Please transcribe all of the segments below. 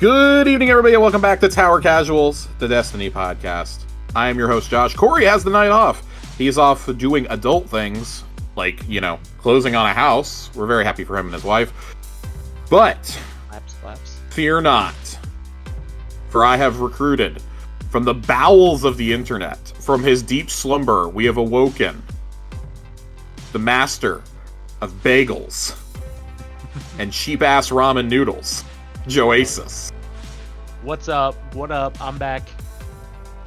Good evening, everybody, and welcome back to Tower Casuals, the Destiny podcast. I am your host, Josh. Corey has the night off. He's off doing adult things, like, closing on a house. We're very happy for him and his wife. But, Slaps. Fear not, for I have recruited from the bowels of the internet, from his deep slumber, we have awoken the master of bagels and cheap-ass ramen noodles, Joasis. What's up? What up? I'm back.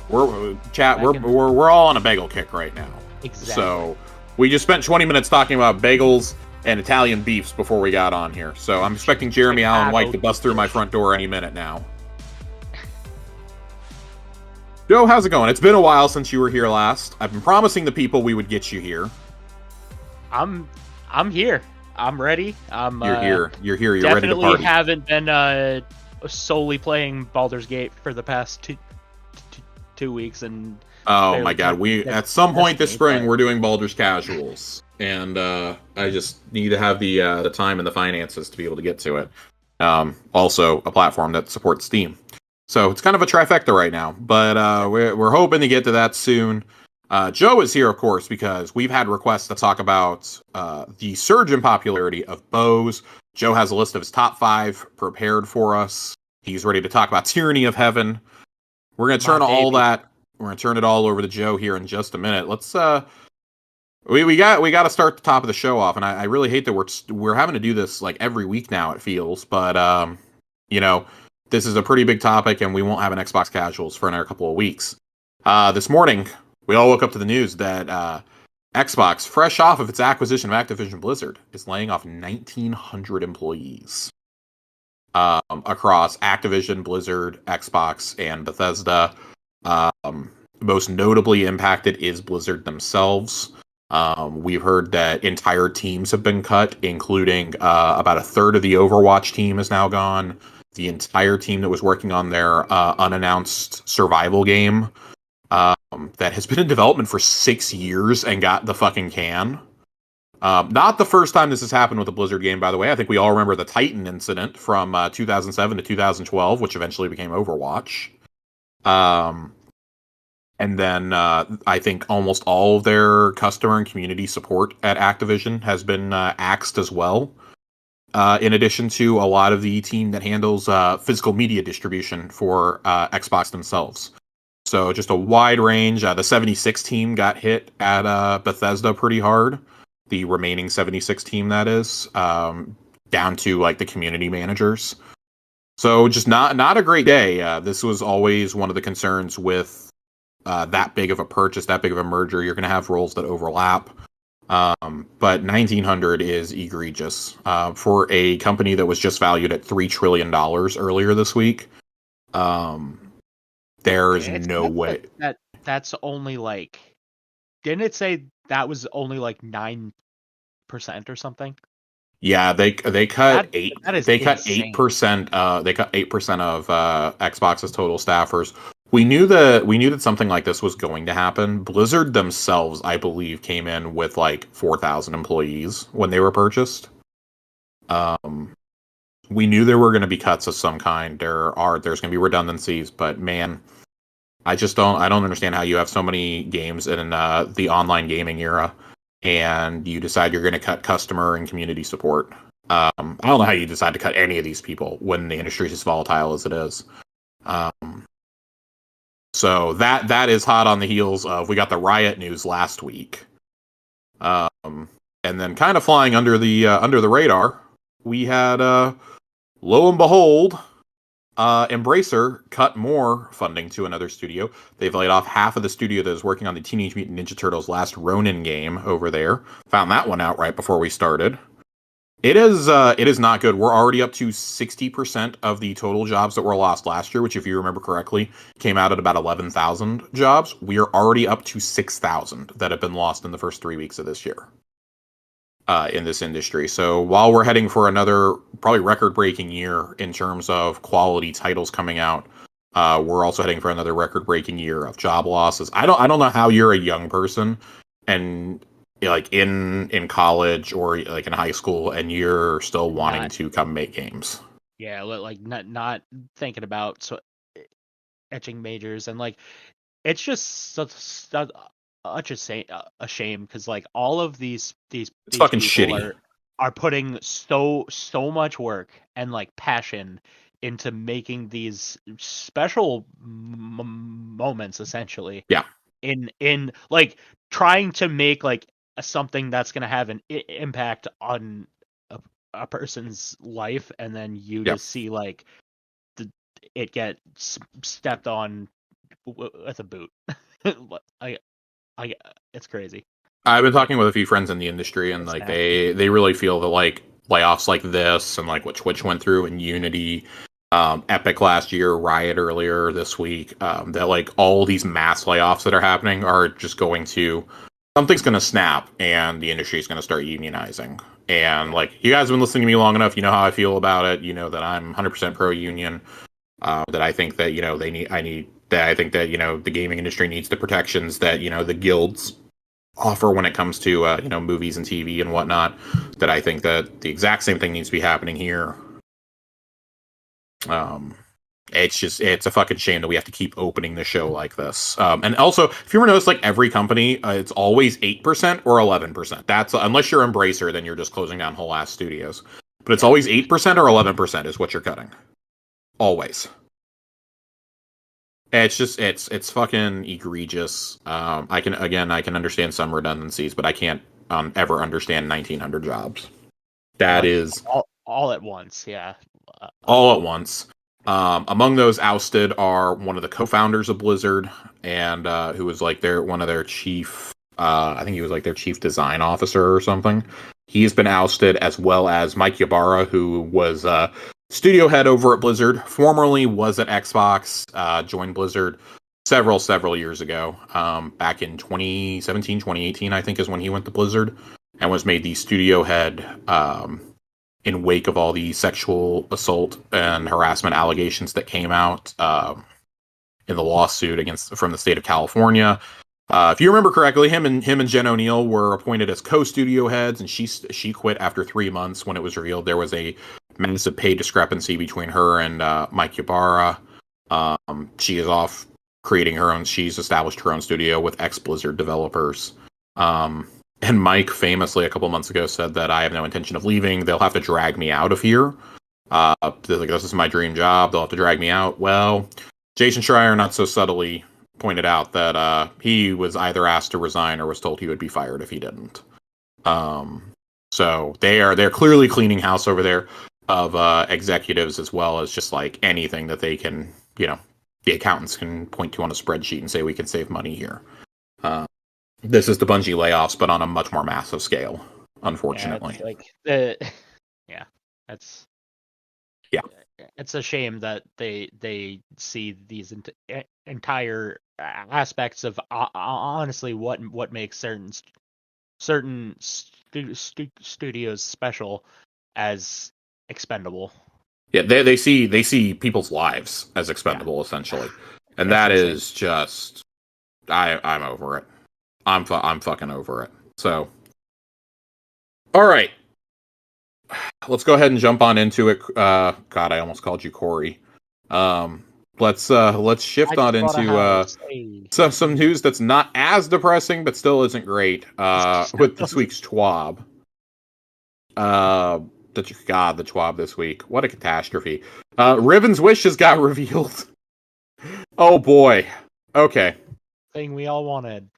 We're all on a bagel kick right now. Exactly. So we just spent 20 minutes talking about bagels and Italian beefs before we got on here. So I'm expecting Jeremy Allen White to bust through my front door any minute now. Joe, how's it going? It's been a while since you were here last. I've been promising the people we would get you here. I'm here. I'm ready. You're here. You're ready to definitely party. haven't been solely playing Baldur's Gate for the past two weeks, and oh my god, we at some point this spring we're doing Baldur's Casuals, and I just need to have the time and the finances to be able to get to it. Also, a platform that supports Steam, so it's kind of a trifecta right now. But we're hoping to get to that soon. Joe is here, of course, because we've had requests to talk about the surge in popularity of bows. Joe has a list of his top 5 prepared for us. He's ready to talk about Tyranny of Heaven. We're going to turn all that. We're going to turn it all over to Joe here in just a minute. Let's we got to start the top of the show off, and I really hate that we're having to do this like every week now. It feels, but this is a pretty big topic, and we won't have an Xbox Casuals for another couple of weeks. This morning, we all woke up to the news that Xbox, fresh off of its acquisition of Activision Blizzard, is laying off 1,900 employees across Activision, Blizzard, Xbox, and Bethesda. Most notably impacted is Blizzard themselves. We've heard that entire teams have been cut, including about a third of the Overwatch team is now gone. The entire team that was working on their unannounced survival game that has been in development for 6 years and got the fucking can. Not the first time this has happened with a Blizzard game, by the way. I think we all remember the Titan incident from 2007 to 2012, which eventually became Overwatch. And then I think almost all of their customer and community support at Activision has been axed as well. In addition to a lot of the team that handles physical media distribution for Xbox themselves. So just a wide range. The 76 team got hit at Bethesda pretty hard. The remaining 76 team, that is, down to like the community managers. So just not a great day. This was always one of the concerns with that big of a purchase, that big of a merger. You're going to have roles that overlap. But 1,900 is egregious for a company that was just valued at $3 trillion earlier this week. There is no way. That's only like, didn't it say that was only like 9% or something? Yeah, they cut 8. They cut 8%. They cut 8% of Xbox's total staffers. We knew that something like this was going to happen. Blizzard themselves, I believe, came in with like 4,000 employees when they were purchased. We knew there were going to be cuts of some kind. There's going to be redundancies, but man, I don't understand how you have so many games in the online gaming era, and you decide you're going to cut customer and community support. I don't know how you decide to cut any of these people when the industry is as volatile as it is. So that is hot on the heels of, we got the Riot news last week, and then kind of flying under the radar, we had lo and behold, Embracer cut more funding to another studio. They've laid off half of the studio that is working on the Teenage Mutant Ninja Turtles Last Ronin game over there. Found that one out right before we started. It is not good. We're already up to 60% of the total jobs that were lost last year, which, if you remember correctly, came out at about 11,000 jobs. We are already up to 6,000 that have been lost in the first 3 weeks of this year in this industry. So while we're heading for another probably record-breaking year in terms of quality titles coming out, we're also heading for another record-breaking year of job losses. I don't know how you're a young person and like in college or like in high school and you're still wanting to come make games. Yeah, like not thinking about etching majors, and like it's just such a shame because like all of It's these fucking people shitty. are putting so much work and like passion into making these special moments essentially Yeah, in like trying to make like something that's going to have an impact on a person's life, and then you yeah. just see like the, it get stepped on with a boot. I, I, it's crazy. I've been talking with a few friends in the industry, and It's like nasty. they really feel that like layoffs like this, and like what Twitch went through, and Unity, Epic last year, Riot earlier this week, that like all these mass layoffs that are happening are just going to something's going to snap, and the industry is going to start unionizing. And Yeah, like you guys have been listening to me long enough, you know how I feel about it. You know that I'm 100% pro union. That I think that I think that the gaming industry needs the protections that the guilds offer when it comes to movies and TV and whatnot. That I think that the exact same thing needs to be happening here. Um, it's a fucking shame that we have to keep opening the show like this. And also, if you ever notice, like every company, it's always 8% or 11%. That's unless you're Embracer, then you're just closing down whole ass studios. But it's yeah, always 8% or 11% is what you're cutting. Always. It's just it's fucking egregious. I can understand some redundancies, but I can't ever understand 1,900 jobs. That like is all at once. Yeah, all at once. Among those ousted are one of the co-founders of Blizzard, and who was like one of their chief. I think he was like their chief design officer or something. He's been ousted, as well as Mike Ybarra, who was studio head over at Blizzard. Formerly was at Xbox. Joined Blizzard several years ago. Back in 2017, 2018, I think is when he went to Blizzard and was made the studio head. In wake of all the sexual assault and harassment allegations that came out in the lawsuit against from the state of California. If you remember correctly, him and Jen O'Neill were appointed as co-studio heads, and she quit after 3 months when it was revealed there was a massive pay discrepancy between her and Mike Ybarra. She is off creating her own. She's established her own studio with ex-Blizzard developers. And Mike famously a couple months ago said that I have no intention of leaving. They'll have to drag me out of here. Like, this is my dream job. They'll have to drag me out. Well, Jason Schreier not so subtly pointed out that he was either asked to resign or was told he would be fired if he didn't. So they're clearly cleaning house over there of executives, as well as just like anything that they can, the accountants can point to on a spreadsheet and say we can save money here. This is the Bungie layoffs, but on a much more massive scale, yeah. unfortunately. It's like the yeah. That's Yeah. it's a shame that they see these entire aspects of honestly what makes certain studios special as expendable. Yeah, they see people's lives as Yeah, expendable, essentially. And it's that insane. is just I'm over it. I'm fucking over it. So, all right. Let's go ahead and jump on into it. God, I almost called you Corey. Um, let's I shift on just bought a into house. Hey. some news that's not as depressing, but still isn't great. With this week's TWAB. Uh, the TWAB this week. What a catastrophe. Riven's wishes got revealed. Oh boy. Okay. Thing we all wanted.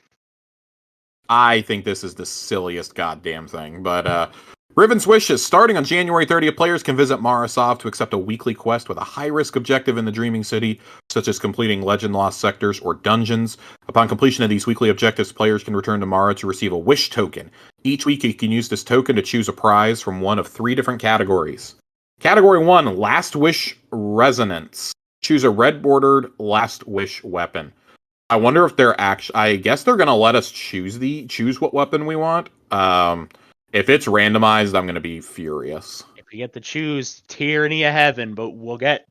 I think this is the silliest goddamn thing, but Riven's Wishes. Starting on January 30th, players can visit Marasov to accept a weekly quest with a high-risk objective in the Dreaming City, such as completing Legend Lost sectors or dungeons. Upon completion of these weekly objectives, players can return to Mara to receive a wish token. Each week, you can use this token to choose a prize from one of 3 different categories. Category 1, Last Wish Resonance. Choose a red-bordered Last Wish weapon. I wonder if they're actually. I guess they're gonna let us choose what weapon we want. If it's randomized, I'm gonna be furious. If we get to choose Tyranny of Heaven, but we'll get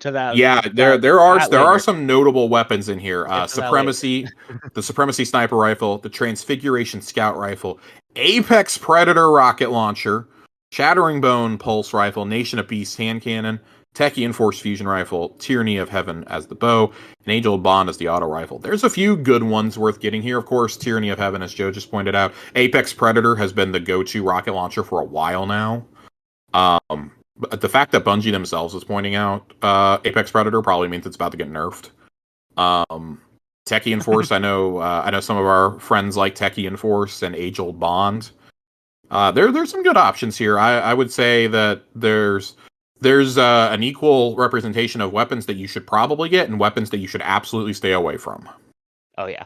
to Yeah, there that are later. some notable weapons in here. Get to that later. The Supremacy Sniper Rifle, the Transfiguration Scout Rifle, Apex Predator Rocket Launcher, Shattering Bone Pulse Rifle, Nation of Beasts Hand Cannon, Techie Force Fusion Rifle, Tyranny of Heaven as the bow, and Age Old Bond as the auto rifle. There's a few good ones worth getting here. Of course, Tyranny of Heaven, as Joe just pointed out. Apex Predator has been the go-to rocket launcher for a while now. But the fact that Bungie themselves is pointing out Apex Predator probably means it's about to get nerfed. Techie Force, I know some of our friends like Techie Force and Age Old Bond. There's some good options here. I would say that there's an equal representation of weapons that you should probably get and weapons that you should absolutely stay away from. Oh yeah,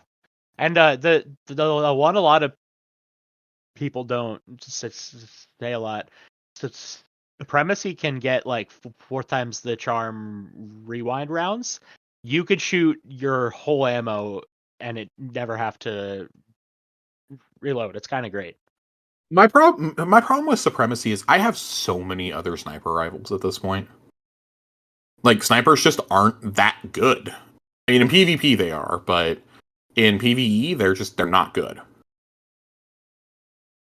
and the one a lot of people don't say a lot. Supremacy can get like 4 times the charm rewind rounds. You could shoot your whole ammo and it never have to reload. It's kind of great. My problem with Supremacy is I have so many other sniper rifles at this point. Like, snipers just aren't that good. I mean, in PvP they are, but in PvE they're not good.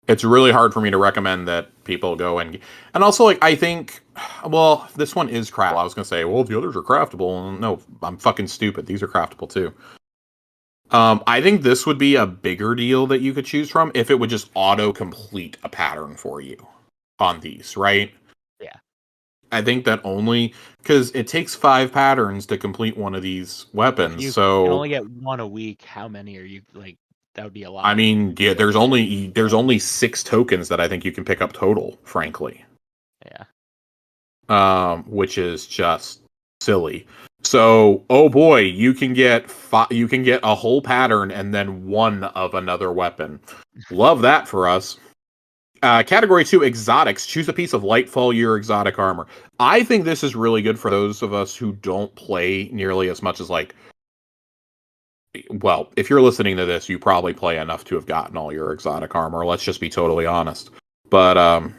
It's really hard for me to recommend that people go and also, like, I think, well, this one is craftable. I was gonna say, well, the others are craftable. No, I'm fucking stupid. These are craftable too. I think this would be a bigger deal that you could choose from if it would just auto complete a pattern for you on these, right? Yeah. I think that only because it takes 5 patterns to complete one of these weapons. You So can only get one a week. How many are you like? That would be a lot. I mean, yeah, there's only 6 tokens that I think you can pick up total, frankly. Yeah. Which is just silly. So, oh boy, you can get a whole pattern and then one of another weapon. Love that for us. Category 2, exotics. Choose a piece of Lightfall Year exotic armor. I think this is really good for those of us who don't play nearly as much as, like, well, if you're listening to this, you probably play enough to have gotten all your exotic armor. Let's just be totally honest. But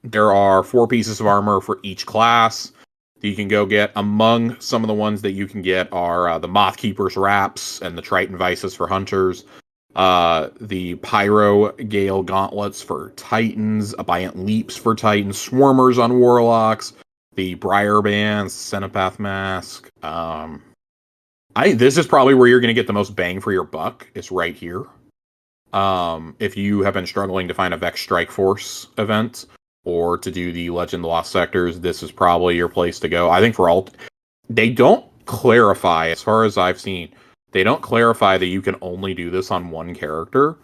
there are 4 pieces of armor for each class that you can go get. Among some of the ones that you can get are the Mothkeeper's Wraps and the Triton Vices for Hunters, the Pyro Gale Gauntlets for Titans, Abiant Leaps for Titans, Swarmers on Warlocks, the Briar Bands, Cenopath Mask. This is probably where you're going to get the most bang for your buck. It's right here. If you have been struggling to find a Vex Strike Force event or to do the Legend of the Lost Sectors, this is probably your place to go. I think for all, they don't clarify, as far as I've seen, they don't clarify that you can only do this on one character.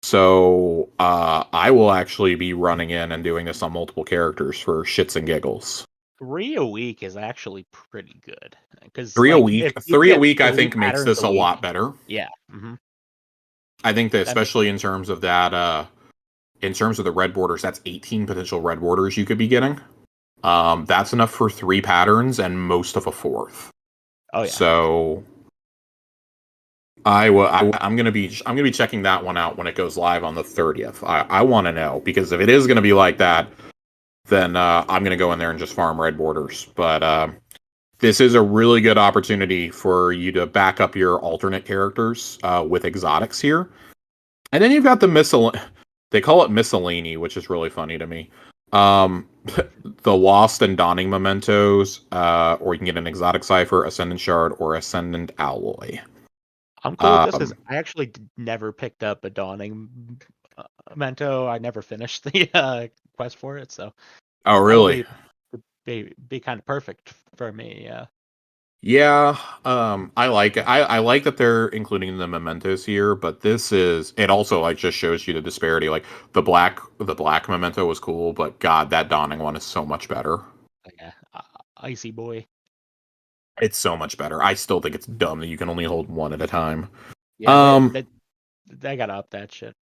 So I will actually be running in and doing this on multiple characters for shits and giggles. 3 a week is actually pretty good. Because 3 like, a week, 3 a week, I think makes this a week, lot better. Yeah. Mm-hmm. I think that especially in terms of that, in terms of the red borders, that's 18 potential red borders you could be getting. That's enough for 3 patterns and most of a 4th. Oh yeah. So I'm gonna be checking that one out when it goes live on the 30th. I want to know, because if it is gonna be like that, then I'm gonna go in there and just farm red borders. But this is a really good opportunity for you to back up your alternate characters with exotics here. And then you've got the they call it miscellany, which is really funny to me. The Lost and Dawning Mementos, or you can get an Exotic Cipher, Ascendant Shard, or Ascendant Alloy. I'm cool with this because I actually never picked up a Dawning Memento. I never finished the quest for it, so. Oh, really? Be kind of perfect for me, yeah. Yeah, I like it. I like that they're including the mementos here, but it also, like, just shows you the disparity. Like, the black memento was cool, but God, that Dawning one is so much better. Yeah, icy boy. It's so much better. I still think it's dumb that you can only hold one at a time. Yeah, they gotta up that shit.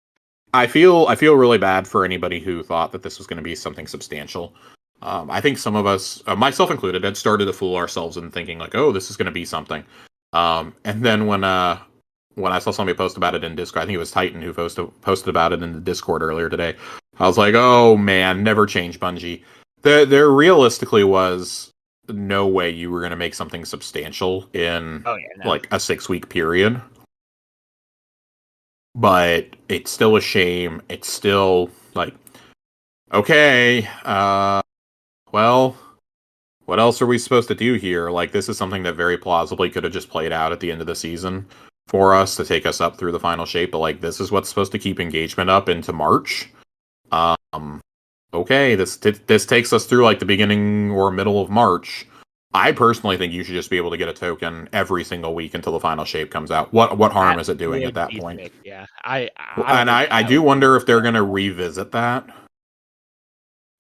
I feel really bad for anybody who thought that this was going to be something substantial. I think some of us, myself included, had started to fool ourselves in thinking like, "Oh, this is going to be something." And then when I saw somebody post about it in Discord, I think it was Titan who posted about it in the Discord earlier today. I was like, "Oh man, never change, Bungie." There realistically was no way you were going to make something substantial in like a 6-week period. But it's still a shame. It's still like, Okay, well, what else are we supposed to do here? Like, this is something that very plausibly could have just played out at the end of the season for us to take us up through the final shape, but like, this is what's supposed to keep engagement up into March. Um, okay, this takes us through like the beginning or middle of March. I personally think you should just be able to get a token every single week until the final shape comes out. What harm That is it doing at would that be point? sick. Yeah, I don't And think I that do would be wonder if they're bad going at to all. revisit that.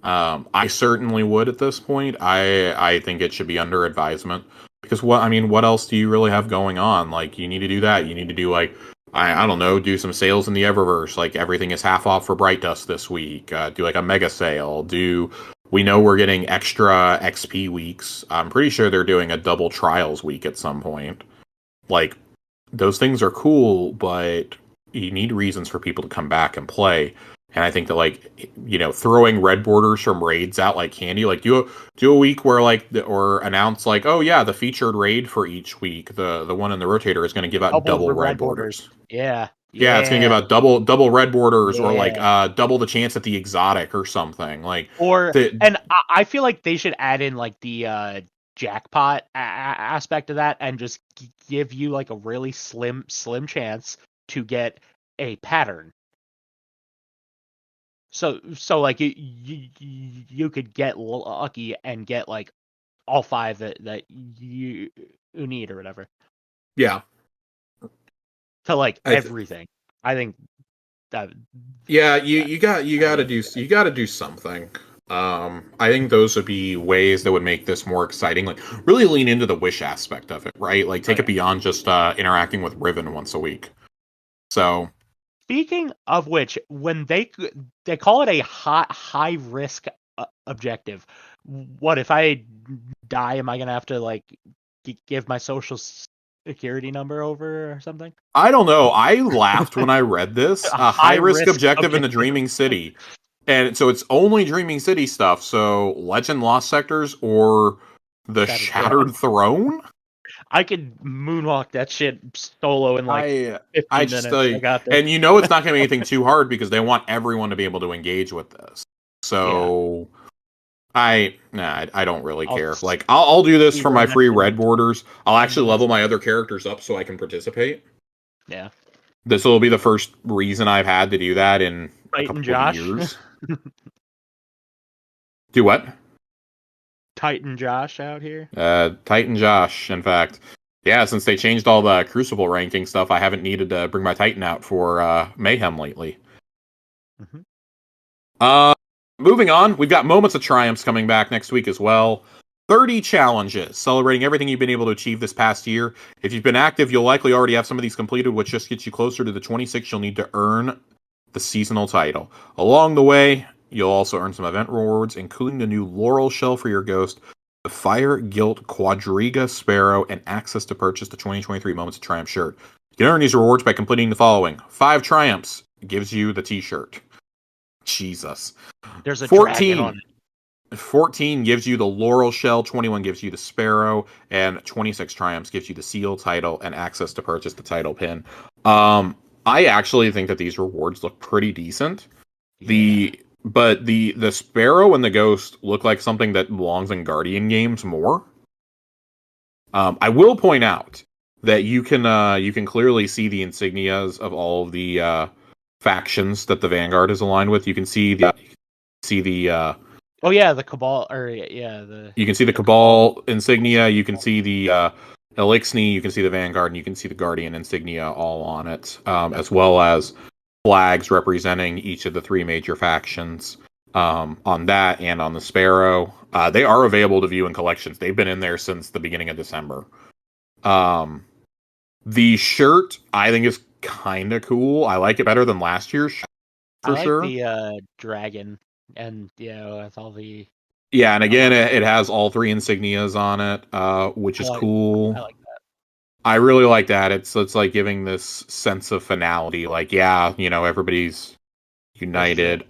I certainly would at this point. I think it should be under advisement because what else do you really have going on? Like you need to do that. You need to do like I don't know, do some sales in the Eververse. Like everything is half off for Bright Dust this week. Do like a mega sale. We know we're getting extra XP weeks. I'm pretty sure they're doing a double trials week at some point. Like those things are cool, but you need reasons for people to come back and play. And I think that throwing red borders from raids out like candy, like do a week where or announce like, oh yeah, the featured raid for each week, the one in the rotator is going to give out Double double red red borders. borders. Yeah, Yeah, it's going to give yeah, out double red borders or like yeah. double the chance at the exotic or something. Like Or the and I feel like they should add in like the jackpot aspect of that and just give you like a really slim chance to get a pattern. So like you could get lucky and get like all five that you need or whatever yeah, to like I th- everything. I think that yeah, that you that'd got be to a do good you idea. got to do something. I think those would be ways that would make this more exciting. Like really lean into the wish aspect of it, right? Like Oh take it yeah. beyond just interacting with Riven once a week. So Speaking of which, when they call it a high risk objective, what if I die? Am I gonna have to like give my social security number over or something? I don't know. I laughed when I read this. A A high high risk risk objective in the objective. Dreaming City, and so it's only Dreaming City stuff. So Legend Lost Sectors or the Shattered Throne. Shattered Throne. I could moonwalk that shit solo in like I 15 just minutes. I got this. and you know it's not going to be anything too hard because they want everyone to be able to engage with this. Yeah, So I don't really I'll care. Like I'll do this for my speedrun free everything red in borders. I'll 10 actually minutes. level my other characters up so I can participate. Yeah. This will be the first reason I've had to do that in a Titan couple of Josh. years. Do what? Titan Josh out here. Titan Josh, in fact. Yeah, since they changed all the Crucible ranking stuff, I haven't needed to bring my Titan out for Mayhem lately. Hmm. Uh, Moving on, we've got Moments of Triumphs coming back next week as well. 30 challenges, celebrating everything you've been able to achieve this past year. If you've been active, you'll likely already have some of these completed, which just gets you closer to the 26 you'll need to earn the seasonal title. Along the way, you'll also earn some event rewards, including the new Laurel Shell for your Ghost, the Fire Guilt Quadriga Sparrow, and access to purchase the 2023 Moments of Triumph shirt. You can earn these rewards by completing the following. 5 Triumphs gives you the t-shirt. Jesus. There's a dragon on 14. 14 gives you the Laurel Shell, 21 gives you the Sparrow, and 26 Triumphs gives you the Seal title and access to purchase the title pin. I actually think that these rewards look pretty decent. it. Yeah. But the Sparrow and the Ghost look like something that belongs in Guardian games more. I will point out that you can clearly see the insignias of all of the factions that the Vanguard is aligned with. You can see the Oh yeah, the Cabal or yeah, you can see the the Cabal. Cabal insignia, you can see the Elixni, you can see the Vanguard, and you can see the Guardian insignia all on it, as well as flags representing each of the 3 major factions on that and on the Sparrow. They are available to view in collections. They've been in there since the beginning of December. Um, the shirt, I think, is kind of cool. I like it better than last year's shirt, I for like sure. the dragon and with all the Yeah, and again, armor. it has all 3 insignias on it, which I is like cool. I like that. I really like that. It's like giving this sense of finality. Like, yeah, everybody's This is it. united.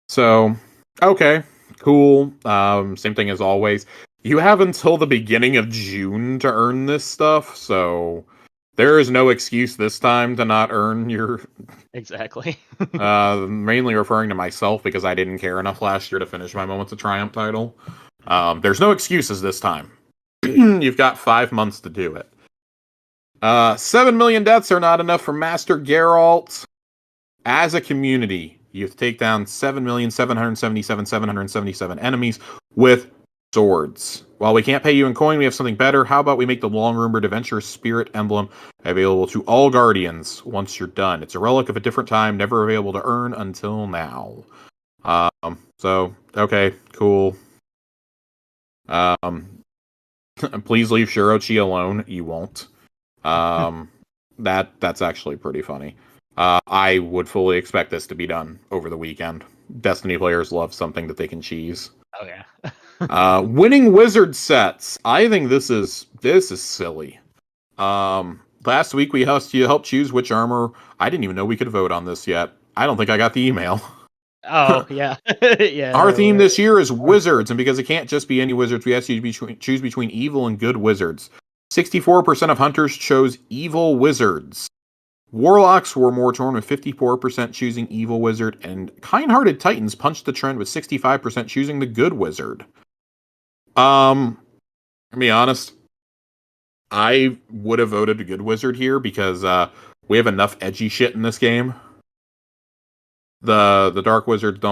So okay, cool. Same thing as always. You have until the beginning of June to earn this stuff, so There is no excuse this time to not earn your. Exactly. Mainly referring to myself because I didn't care enough last year to finish my Moments of Triumph title. There's no excuses this time. You've got 5 months to do it. 7 million deaths are not enough for Master Geralt. As a community, you have to take down 7,777,777 enemies with swords. While we can't pay you in coin, we have something better. How about we make the long-rumored Adventure Spirit emblem available to all Guardians once you're done? It's a relic of a different time, never available to earn until now. Okay, cool. Please leave Shirochi alone. You won't. That's actually pretty funny. I would fully expect this to be done over the weekend. Destiny players love something that they can cheese. Oh yeah. Winning wizard sets. I think this is silly. Last week we helped choose which armor. I didn't even know we could vote on this yet. I don't think I got the email. Oh yeah. Yeah. Our theme this year is wizards, and because it can't just be any wizards, we asked you to choose between evil and good wizards. 64% of hunters chose evil wizards. Warlocks were more torn with 54% choosing evil wizard, and kind-hearted titans punched the trend with 65% choosing the good wizard. To be honest, I would have voted a good wizard here because we have enough edgy shit in this game. The dark wizards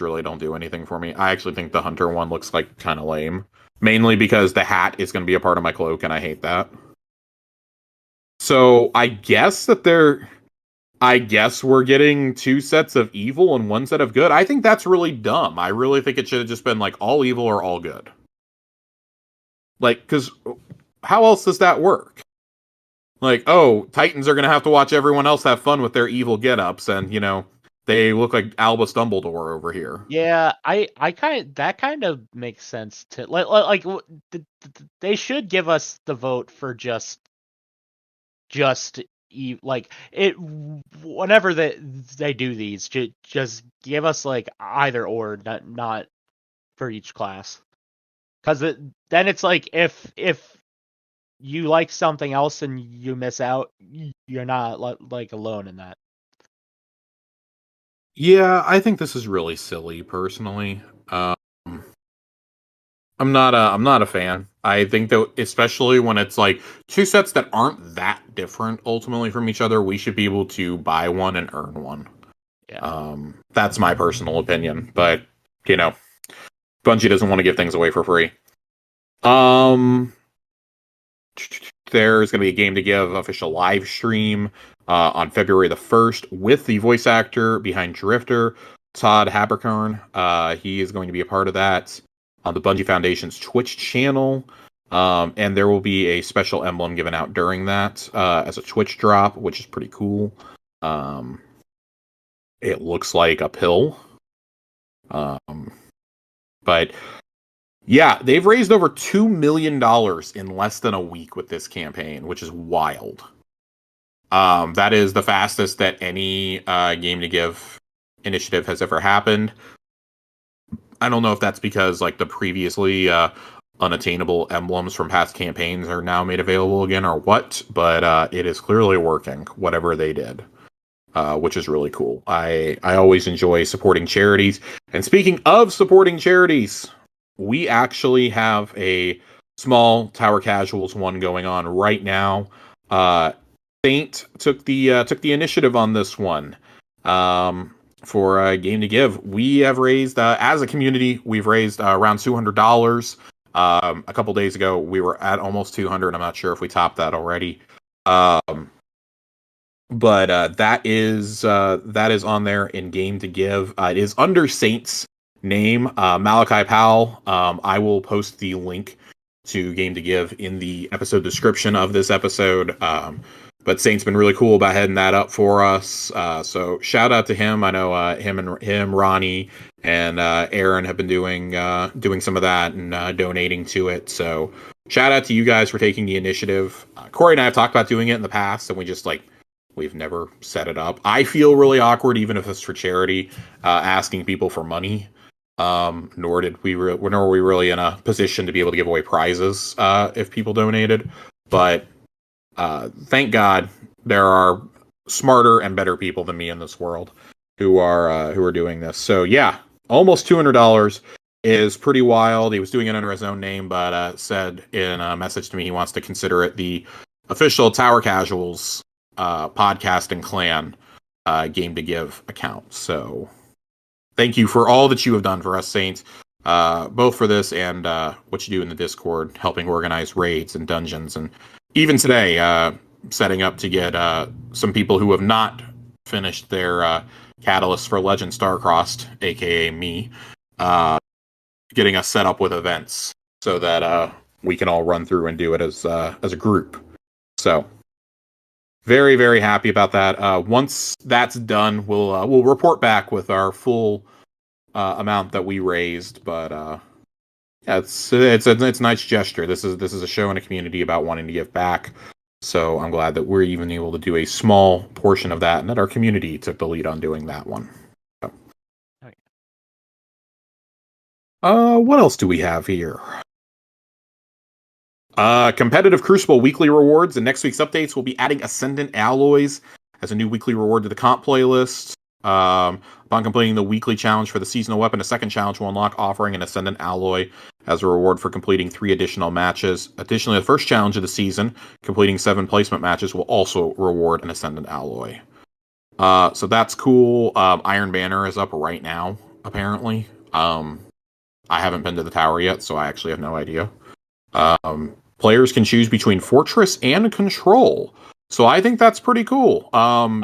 really don't do anything for me. I actually think the hunter one looks like kind of lame, mainly because the hat is going to be a part of my cloak, and I hate that. So I guess we're getting 2 sets of evil and 1 set of good. I think that's really dumb. I really think it should have just been like all evil or all good. Like, because how else does that work? Like, oh, Titans are going to have to watch everyone else have fun with their evil get-ups, and, they look like Albus Dumbledore over here. Yeah, that kind of makes sense to like they should give us the vote for just like it whenever they do these, just give us like either or, not for each class, because then it's like if you like something else and you miss out, you're not like alone in that. Yeah, I think this is really silly, personally. I'm not a fan. I think that especially when it's like 2 sets that aren't that different ultimately from each other, we should be able to buy one and earn one. Yeah. That's my personal opinion, but Bungie doesn't want to give things away for free. There's going to be a Game to Give official live stream on February the 1st with the voice actor behind Drifter, Todd Haberkorn. He is going to be a part of that on the Bungie Foundation's Twitch channel. And there will be a special emblem given out during that as a Twitch drop, which is pretty cool. It looks like a pill. But yeah, they've raised over $2 million in less than a week with this campaign, which is wild. That is the fastest that any Game to Give initiative has ever happened. I don't know if that's because like the previously unattainable emblems from past campaigns are now made available again or what, but it is clearly working, whatever they did, which is really cool. I always enjoy supporting charities. And speaking of supporting charities, we actually have a small Tower Casuals one going on right now. Saint took the initiative on this one. For a Game to Give, we have raised as a community, we've raised around $200. A couple days ago, we were at almost 200. I'm not sure if we topped that already. But that is on there in Game to Give. It is under Saint's name, Malachi Powell. I will post the link to Game to Give in the episode description of this episode. But Saint's been really cool about heading that up for us. So shout out to him. I know him, Ronnie, and Aaron have been doing some of that and donating to it. So shout out to you guys for taking the initiative. Corey and I have talked about doing it in the past, and we've never set it up. I feel really awkward, even if it's for charity, asking people for money. Nor were we really in a position to be able to give away prizes if people donated. But Thank God there are smarter and better people than me in this world who are doing this. So yeah, almost $200 is pretty wild. He was doing it under his own name, but said in a message to me he wants to consider it the official Tower Casuals podcast and clan game to give account. So thank you for all that you have done for us, Saints, both for this and what you do in the Discord, helping organize raids and dungeons, and even today, setting up to get some people who have not finished their catalyst for Legend Starcrossed, aka me, getting us set up with events so that we can all run through and do it as a group. So very, very happy about that. Once that's done, we'll report back with our full amount that we raised. But yeah, it's a nice gesture. This is a show in a community about wanting to give back. So I'm glad that we're even able to do a small portion of that, and that our community took the lead on doing that one. So. What else do we have here? Competitive Crucible weekly rewards. In next week's updates, we'll be adding Ascendant Alloys as a new weekly reward to the comp playlist. Upon completing the weekly challenge for the seasonal weapon, a second challenge will unlock, offering an Ascendant Alloy as a reward for completing 3 additional matches. Additionally, the first challenge of the season, completing 7 placement matches, will also reward an Ascendant Alloy. So that's cool. Iron Banner is up right now, apparently. I haven't been to the tower yet, so I actually have no idea. Players can choose between Fortress and Control. So I think that's pretty cool.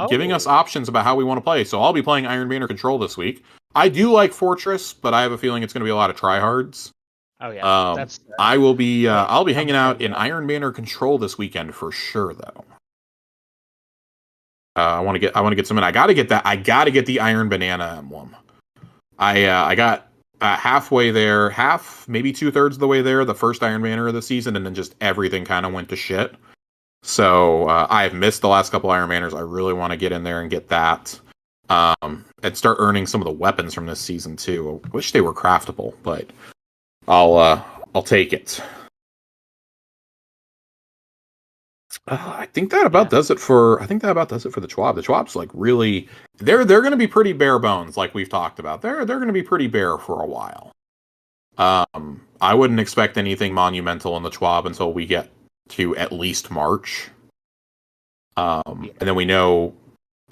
Giving us options about how we want to play. So I'll be playing Iron Banner Control this week. I do like Fortress, but I have a feeling it's going to be a lot of tryhards. Oh yeah, I will be. I'll be hanging out in Iron Banner Control this weekend for sure, though. I want to get some. I got to get that. I got to get the Iron Banana emblem. I got halfway there, maybe 2/3 of the way there, the first Iron Banner of the season, and then just everything kind of went to shit. So I have missed the last couple Iron Banners. I really want to get in there and get that, and start earning some of the weapons from this season too. I wish they were craftable, but I'll take it. I think that about does it for. I think that about does it for the Chwab. The Chwab's like really. They're going to be pretty bare bones, like we've talked about. They're going to be pretty bare for a while. I wouldn't expect anything monumental in the Chwab until we get to at least March. And then we know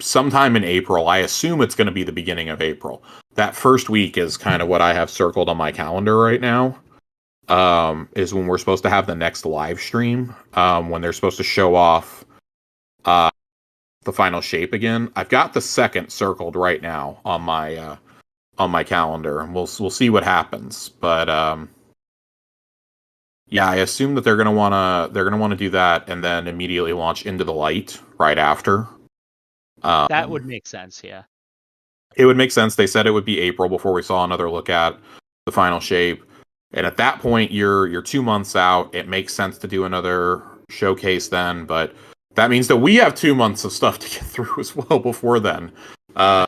sometime in April. I assume it's going to be the beginning of April. That first week is kind of what I have circled on my calendar right now. Is when we're supposed to have the next live stream, when they're supposed to show off the final shape again. I've got the second circled right now on my calendar, and we'll see what happens. But yeah, I assume that they're gonna wanna do that and then immediately launch Into the Light right after. That would make sense, yeah. It would make sense. They said it would be April before we saw another look at the final shape. And at that point, you're 2 months out. It makes sense to do another showcase then, but that means that we have 2 months of stuff to get through as well before then. Corey's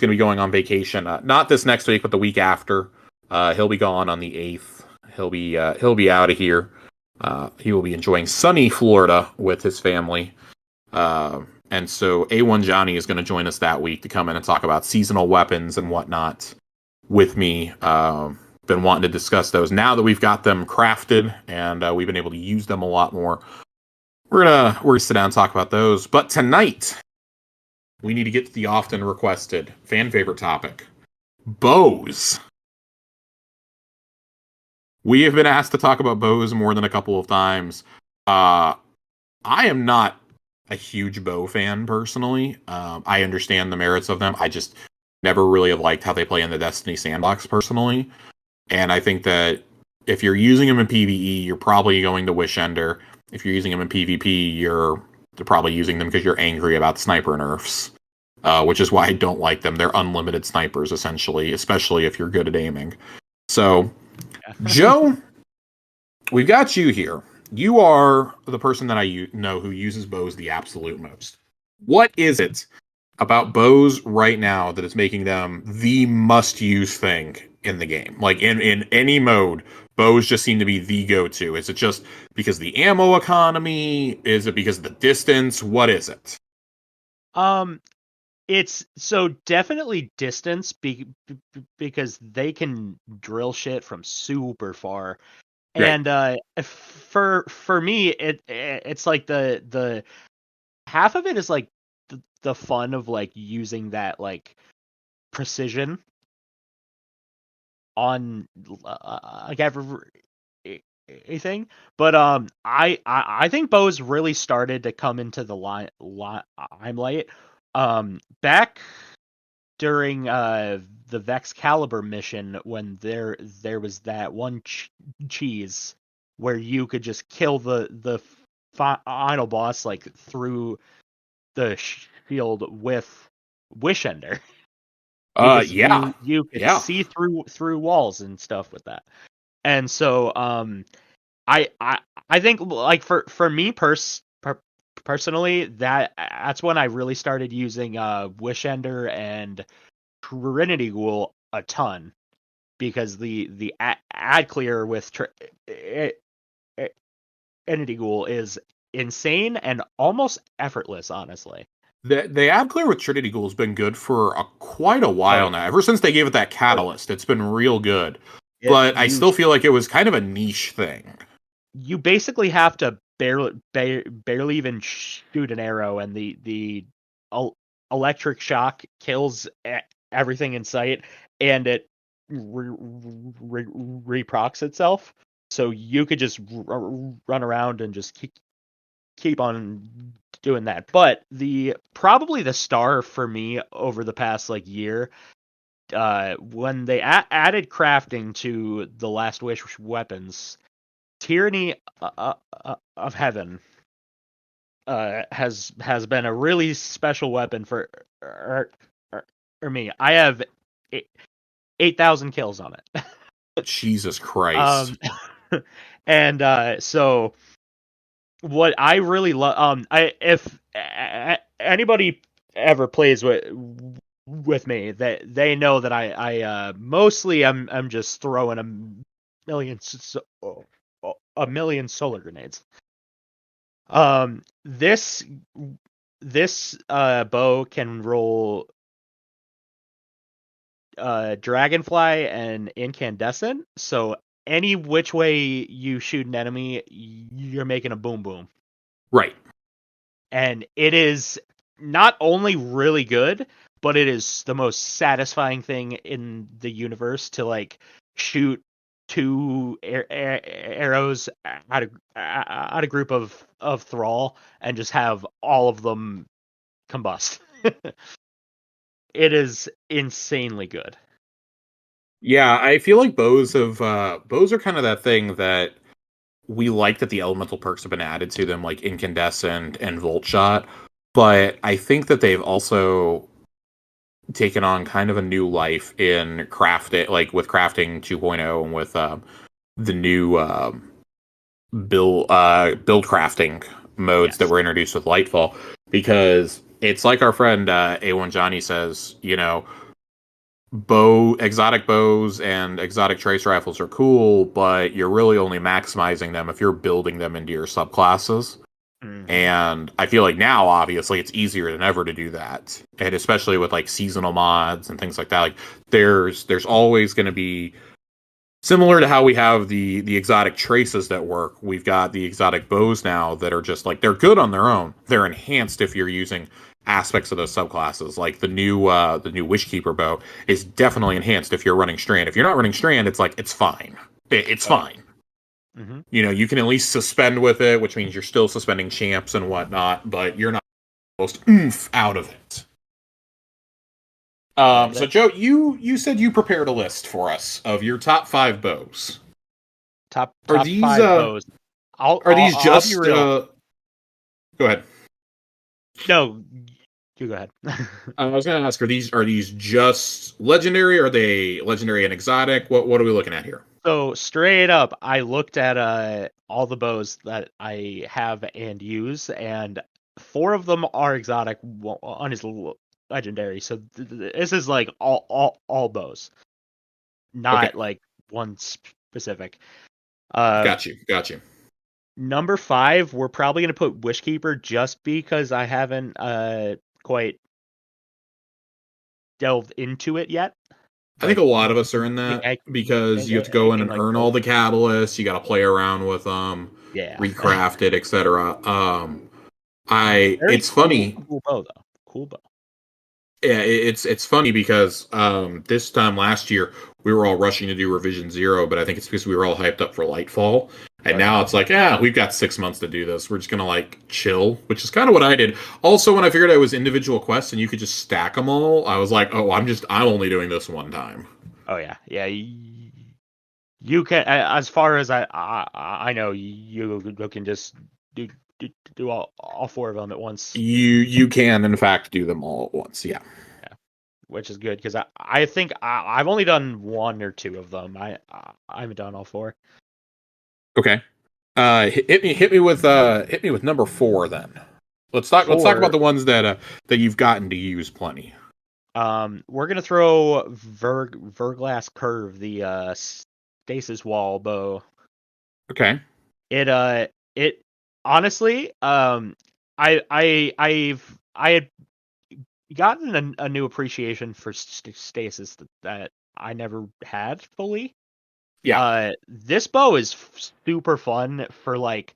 going to be going on vacation, not this next week, but the week after. He'll be gone on the 8th. He'll be out of here. He will be enjoying sunny Florida with his family. And so A1 Johnny is going to join us that week to come in and talk about seasonal weapons and whatnot with me. Been wanting to discuss those now that we've got them crafted and we've been able to use them a lot more. We're gonna sit down and talk about those. But tonight we need to get to the often requested fan favorite topic: bows. We have been asked to talk about bows more than a couple of times. I am not a huge bow fan personally. I understand the merits of them. I just never really have liked how they play in the Destiny sandbox personally. And I think that if you're using them in PvE, you're probably going to Wish Ender. If you're using them in PvP, you're probably using them because you're angry about sniper nerfs, which is why I don't like them. They're unlimited snipers, essentially, especially if you're good at aiming. So, Joe, we've got you here. You are the person that I know who uses bows the absolute most. What is it about bows right now that is making them the must-use thing in the game. Like in any mode, bows just seem to be the go-to. Is it just because the ammo economy? Is it because of the distance? What is it? Um, it's so definitely distance because they can drill shit from super far. Right. And for me, it's like the half of it is like the fun of like using that like precision on like everything. But I think bows really started to come into the limelight back during the Vex Caliber mission when there was that one cheese where you could just kill the final boss like through the shield with Wish Ender because Yeah. you could Yeah. see through walls and stuff with that. And so I I I think like for me personally that's when I really started using Wish Ender and Trinity Ghoul a ton because the ad clear with Trinity Ghoul is insane and almost effortless, honestly. The ad clear with Trinity Ghoul has been good for quite a Oh while yeah, now. Ever since they gave it that oh yeah. catalyst, it's been real good. It But I still feel like it was kind of a niche thing. you basically have to barely even shoot an arrow, and the electric shock kills everything in sight, and it reprocs itself. So you could just run around and just keep on doing that. But the probably the star for me over the past like year, when they added crafting to the Last Wish weapons, Tyranny of Heaven has been a really special weapon for me. I have 8,000 kills on it. Jesus Christ. um, and so what I really love, I if anybody ever plays with me, they know that I mostly I'm just throwing million a million solar grenades. This bow can roll dragonfly and incandescent, so any which way you shoot an enemy, you're making a boom boom. Right. And it is not only really good, but it is the most satisfying thing in the universe to like shoot two arrows at a group of thrall and just have all of them combust. It is insanely good. Yeah, I feel like bows are kind of that thing that we like that the elemental perks have been added to them, like incandescent and volt shot. But I think that they've also taken on kind of a new life in crafting, like with crafting 2.0 and with the new build crafting modes that Yes. were introduced with Lightfall. Because it's like our friend A1 Johnny says, exotic bows and exotic trace rifles are cool, but you're really only maximizing them if you're building them into your subclasses. Mm-hmm. And I feel like now, obviously, it's easier than ever to do that, and especially with like seasonal mods and things like that. Like, there's always going to be, similar to how we have the exotic traces that work. We've got the exotic bows now that are just like, they're good on their own. They're enhanced if you're using aspects of those subclasses. Like the new Wishkeeper bow is definitely enhanced if you're running Strand. If you're not running Strand, it's like it's fine. It's Oh yeah. fine. Mm-hmm. You can at least suspend with it, which means you're still suspending champs and whatnot, but you're not most oomph out of it. Yeah. So Joe, you said you prepared a list for us of your top 5 bows. Are Top these five bows. are these I'll be just real. go ahead. No, you go ahead. I was gonna ask, are these just legendary? Are they legendary and exotic? What are we looking at here? So straight up, I looked at all the bows that I have and use, and 4 of them are exotic. One is legendary. So this is like all bows. not like one specific. Got you. Number 5, we're probably gonna put Wishkeeper just because I haven't quite delved into it yet. I think Like, a lot of us are in that because you have to go in and like earn all the catalysts. You got to play around with them, yeah, recraft it, etc. very It's funny. cool bow though. Cool bow. Yeah, it's funny because this time last year we were all rushing to do revision 0, but I think it's because we were all hyped up for Lightfall, and now it's like, we've got 6 months to do this. We're just gonna like chill, which is kind of what I did. Also, when I figured out it was individual quests and you could just stack them all, I was like, oh, I'm only doing this one time. Oh yeah, yeah. You can, as far as I know, you can just do all 4 of them at once. You can in fact do them all at once. Yeah. Which is good because I think I've only done 1 or 2 of them. I haven't done all 4. Okay. Hit me with number 4 then. Let's talk about the ones that you've gotten to use plenty. We're gonna throw Verglass Curve, the stasis wall bow. Okay. It honestly, I had gotten a new appreciation for stasis that I never had fully. Yeah. This bow is super fun for like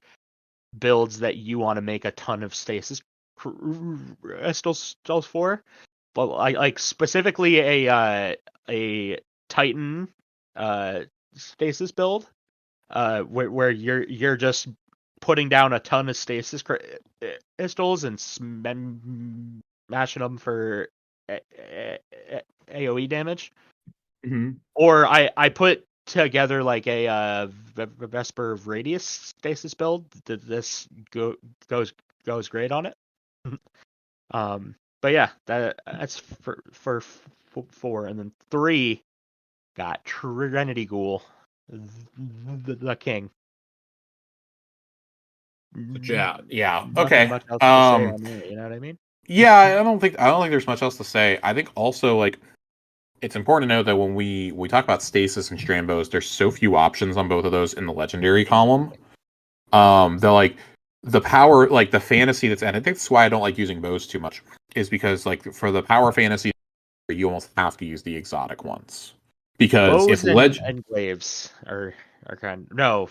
builds that you want to make a ton of stasis crystals for, but like specifically a Titan stasis build, where you're just putting down a ton of stasis crystals and smashing them for AoE damage. Mm-hmm. Or I put together like a Vesper Radius stasis build. This goes great on it. But yeah, that's for 4, and then 3 got Trinity Ghoul, the king. Yeah. Nothing Okay. much else to say on it, you know what I mean? Yeah, I don't think there's much else to say. I think also like it's important to note that when we talk about stasis and strand bows, there's so few options on both of those in the legendary column. They're like the power, like the fantasy and I think that's why I don't like using bows too much, is because like for the power fantasy, you almost have to use the exotic ones. Because Bows and glaives are kind of, no,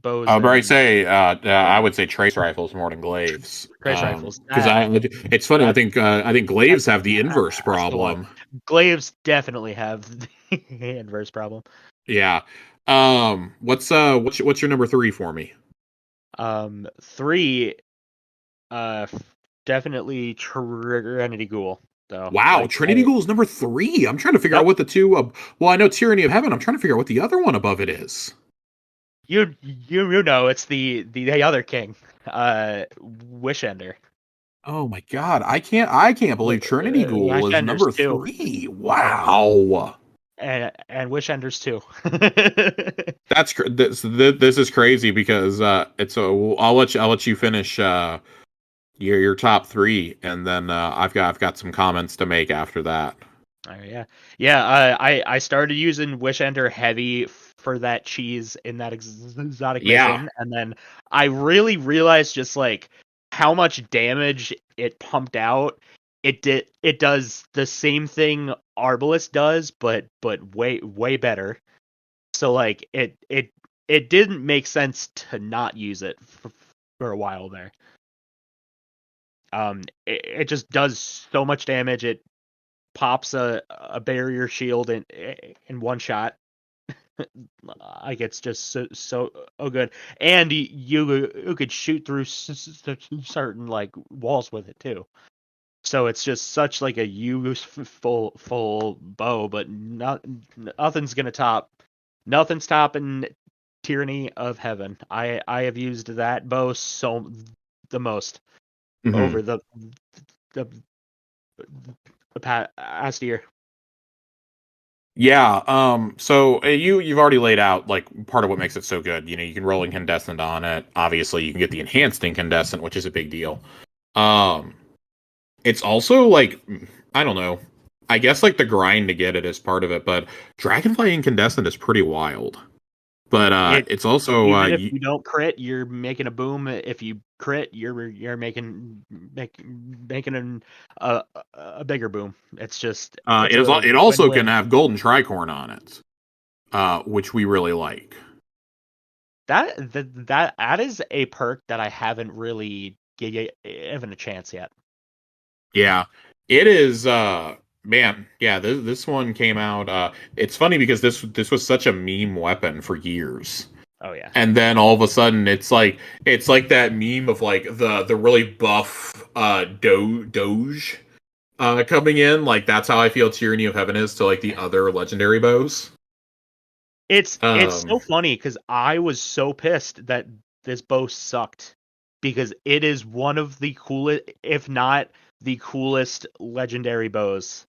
bows. I would and say I would say trace rifles more than glaives. trace rifles. Because it's funny. I think glaives have the inverse problem. Glaives definitely have the inverse problem. Yeah. What's your number 3 for me? 3, definitely Trinity Ghoul. Though. Wow, Like, Trinity Ghoul is number 3. I'm trying to figure out what the two. Well, I know Tyranny of Heaven. I'm trying to figure out what the other one above it is. You know it's the other king, Wishender. Oh my god, I can't believe Trinity Ghoul is number 3. Wow. And Wishender's too. This is crazy because I'll let you finish your top 3, and then I've got some comments to make after that. Yeah. I started using Wishender heavy for that cheese in that exotic mission, and then I really realized just like how much damage it pumped out. It does the same thing Arbalest does, but way better. So like it didn't make sense to not use it for a while there. It just does so much damage. It pops a barrier shield in one shot. Like it's just so good, and you could shoot through certain like walls with it too. So it's just such like a useful bow, but nothing's topping Tyranny of Heaven. I have used that bow the most over the past year. Yeah. So you've already laid out like part of what makes it so good. You know, you can roll incandescent on it. Obviously, you can get the enhanced incandescent, which is a big deal. It's also like, I don't know. I guess like the grind to get it is part of it, but Dragonfly Incandescent is pretty wild. But It it's also even if you don't crit, you're making a boom. If you crit, you're making a bigger boom. It's just it's a it also can win-win. have Golden Tricorn on it, which we really like. That is a perk that I haven't really given a chance yet. Yeah, it is. Man, yeah, this one came out. It's funny because this was such a meme weapon for years. Oh yeah. And then all of a sudden it's like that meme of like the really buff Doge coming in. Like that's how I feel Tyranny of Heaven is to like the other legendary bows. It's so funny because I was so pissed that this bow sucked because it is one of the coolest, if not the coolest, legendary bows.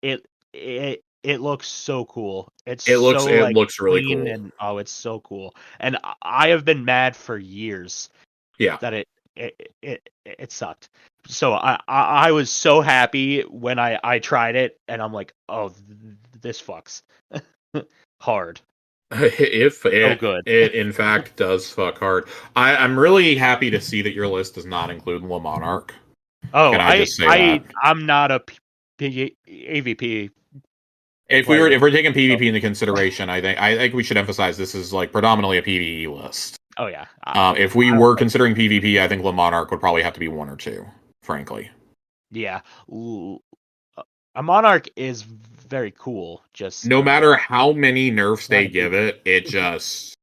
It looks so cool. It's so It like looks really clean cool. and oh, it's so cool. And I have been mad for years Yeah. that it sucked. So I was so happy when I tried it and I'm like, oh, this fucks hard. If So good. it in fact does fuck hard. I'm really happy to see that your list does not include Le Monarch. Oh, Can I just say that? I'm not a AVP If player. we're taking So, PvP into consideration, I think we should emphasize this is like predominantly a PvE list. oh yeah. If we I don't were like. considering PvP, I think Le Monarch would probably have to be one or two, frankly. Yeah. A monarch is very cool. Just No matter how many nerfs not they a give PvP. it, it just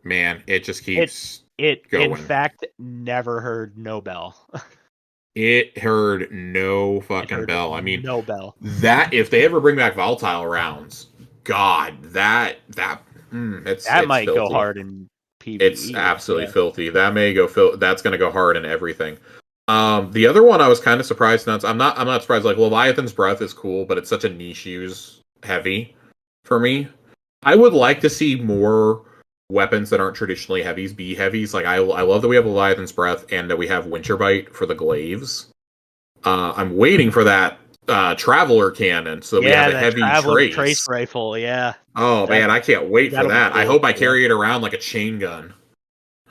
man, it just It keeps it in going. fact never heard no bell. It heard no It fucking heard bell. I mean, no bell. that if they ever bring back volatile rounds, God, That it's might go filthy. hard in It's PvE. absolutely Yeah. filthy. That may go that's going to go hard in everything. The other one I was kind of surprised not. I'm not surprised. Like Leviathan's Breath is cool, but it's such a niche use heavy for me. I would like to see more weapons that aren't traditionally heavies be heavies. Like I love that we have Leviathan's Breath and that we have Winter Bite for the glaives. I'm waiting for that Traveler Cannon so that we have Yeah, a that heavy traveler trace trace. rifle. Yeah, Oh that man, I can't wait for that'll be that. I cool. hope I Yeah. carry it around like a chain gun.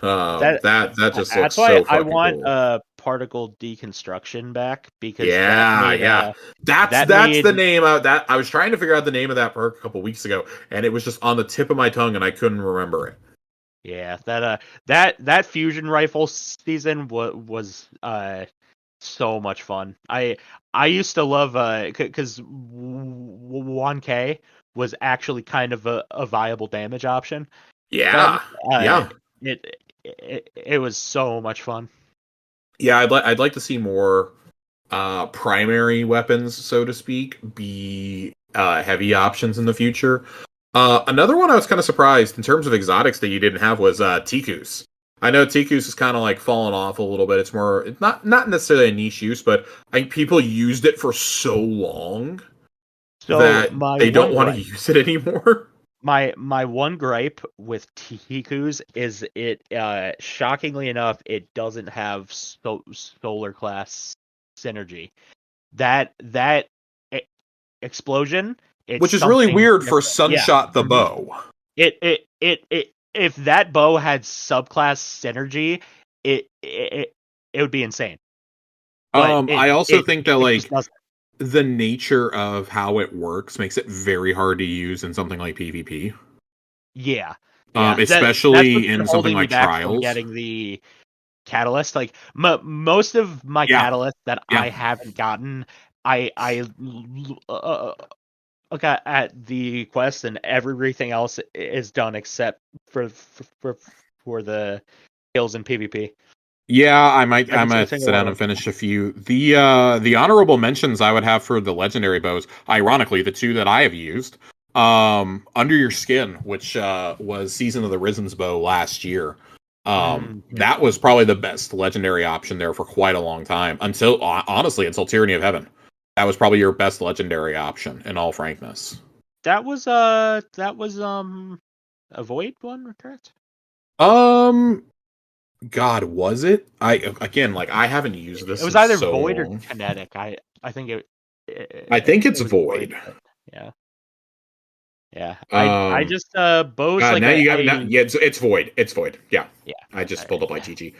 That That just looks that's why so I fucking want cool. particle deconstruction back because Yeah, yeah. that That's made the name of that. I was trying to figure out the name of that perk a couple weeks ago, and it was just on the tip of my tongue, and I couldn't remember it. yeah that fusion rifle season was so much fun. I used to love because 1K was actually kind of a viable damage option then. Yeah, Uh, yeah, it was so much fun. yeah. I'd like to see more primary weapons, so to speak, be heavy options in the future. Another one I was kind of surprised in terms of exotics that you didn't have was Tikus. I know Tikus is kind of like fallen off a little bit. It's not necessarily a niche use, but I think people used it for so long So that my they don't one want to gripe. use it anymore. My one gripe with Hiku's is it shockingly enough it doesn't have solar class synergy. That e- explosion, it's Which is really something weird for different. Yeah. Sunshot the Mhm. bow. It if that bow had subclass synergy, it would be insane. But I also think that it just like doesn't. the nature of how it works makes it very hard to use in something like PvP. Yeah. Yeah. That's Especially what's been in something holding me like back from Trials. getting the catalyst. Like most of my Yeah, catalysts that yeah. I haven't gotten, I look at the quest and everything else is done except for the kills in PvP. Yeah, I Every might single sit one down of and them. finish a few. The honorable mentions I would have for the legendary bows, ironically, the two that I have used. Under Your Skin, which was Season of the Risen's bow last year. Yeah. That was probably the best legendary option there for quite a long time. Until honestly, until Tyranny of Heaven. That was probably your best legendary option, in all frankness. That was a void one, correct? Um God, was it? I again, like I haven't used It this was in either so void or long. kinetic. I think it. I think it's it was void. but yeah. Yeah. I Um, just Bose like now you have now. I Yeah, it's void. It's void. Yeah, yeah. I just pulled up my Yeah. GG.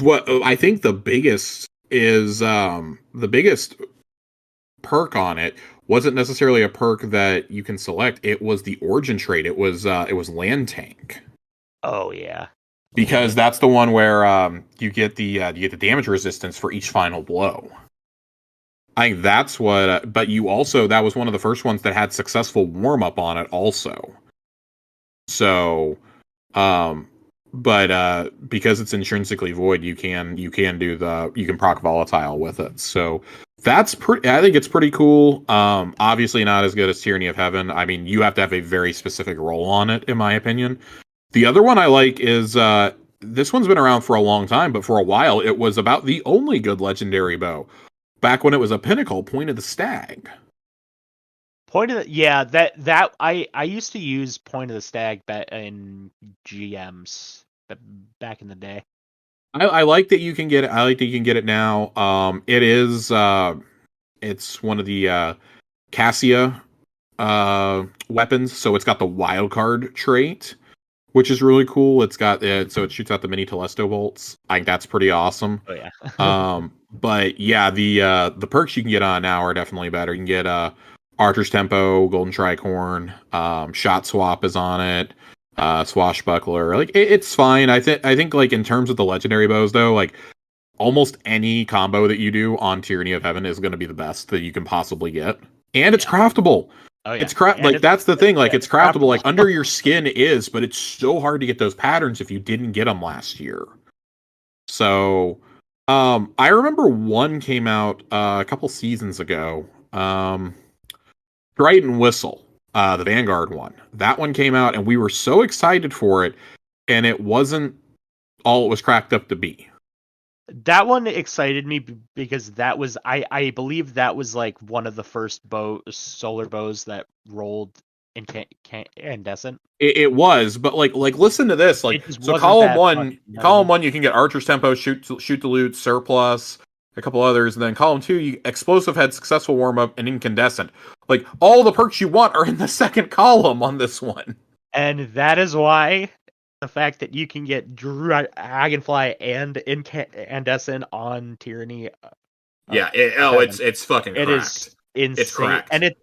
What I think the biggest is the biggest perk on it wasn't necessarily a perk that you can select. It was the origin trait. It was land tank. Oh yeah. Because that's the one where you get the damage resistance for each final blow. I think that's what. But you also that was one of the first ones that had successful warm up on it also. So, um, but because it's intrinsically void, you can proc volatile with it. So that's pretty. I think it's pretty cool. Obviously not as good as Tyranny of Heaven. I mean, you have to have a very specific role on it, in my opinion. The other one I like is this one's been around for a long time, but for a while it was about the only good legendary bow. Back when it was a pinnacle, Point of the Stag. Point of the I used to use Point of the Stag in GMs back in the day. I like that you can get it. I like that you can get it now. It is it's one of the Cassia weapons, so it's got the wild card trait, which is really cool. It's got so it shoots out the mini Telesto bolts. I think that's pretty awesome. Oh yeah. But yeah, the perks you can get on now are definitely better. You can get Archer's Tempo, Golden Tricorn, Shot Swap is on it, Swashbuckler. Like it's fine. I think like in terms of the legendary bows though, like almost any combo that you do on Tyranny of Heaven is going to be the best that you can possibly get, and it's Yeah. craftable. Oh yeah. It's like that's the thing. Like it's It's craftable. Like craftable. under your skin is, but it's so hard to get those patterns if you didn't get them last year. So, I remember one came out a couple seasons ago. Trident Whistle, the Vanguard one. That one came out, and we were so excited for it, and it wasn't all it was cracked up to be. That one excited me because that was I believe that was like one of the first solar bows that rolled incandescent. It was, but like listen to this. Like It just so, wasn't that fun. You know what I column mean? one, you can get Archer's Tempo, shoot the loot, surplus, a couple others, and then column two, you explosive head, successful warm up, and incandescent. Like all the perks you want are in the second column on this one. And that is why the fact that you can get Dragonfly and Incandescent on Tyranny. Yeah. It's fucking It cracked. is insane, It's cracked. and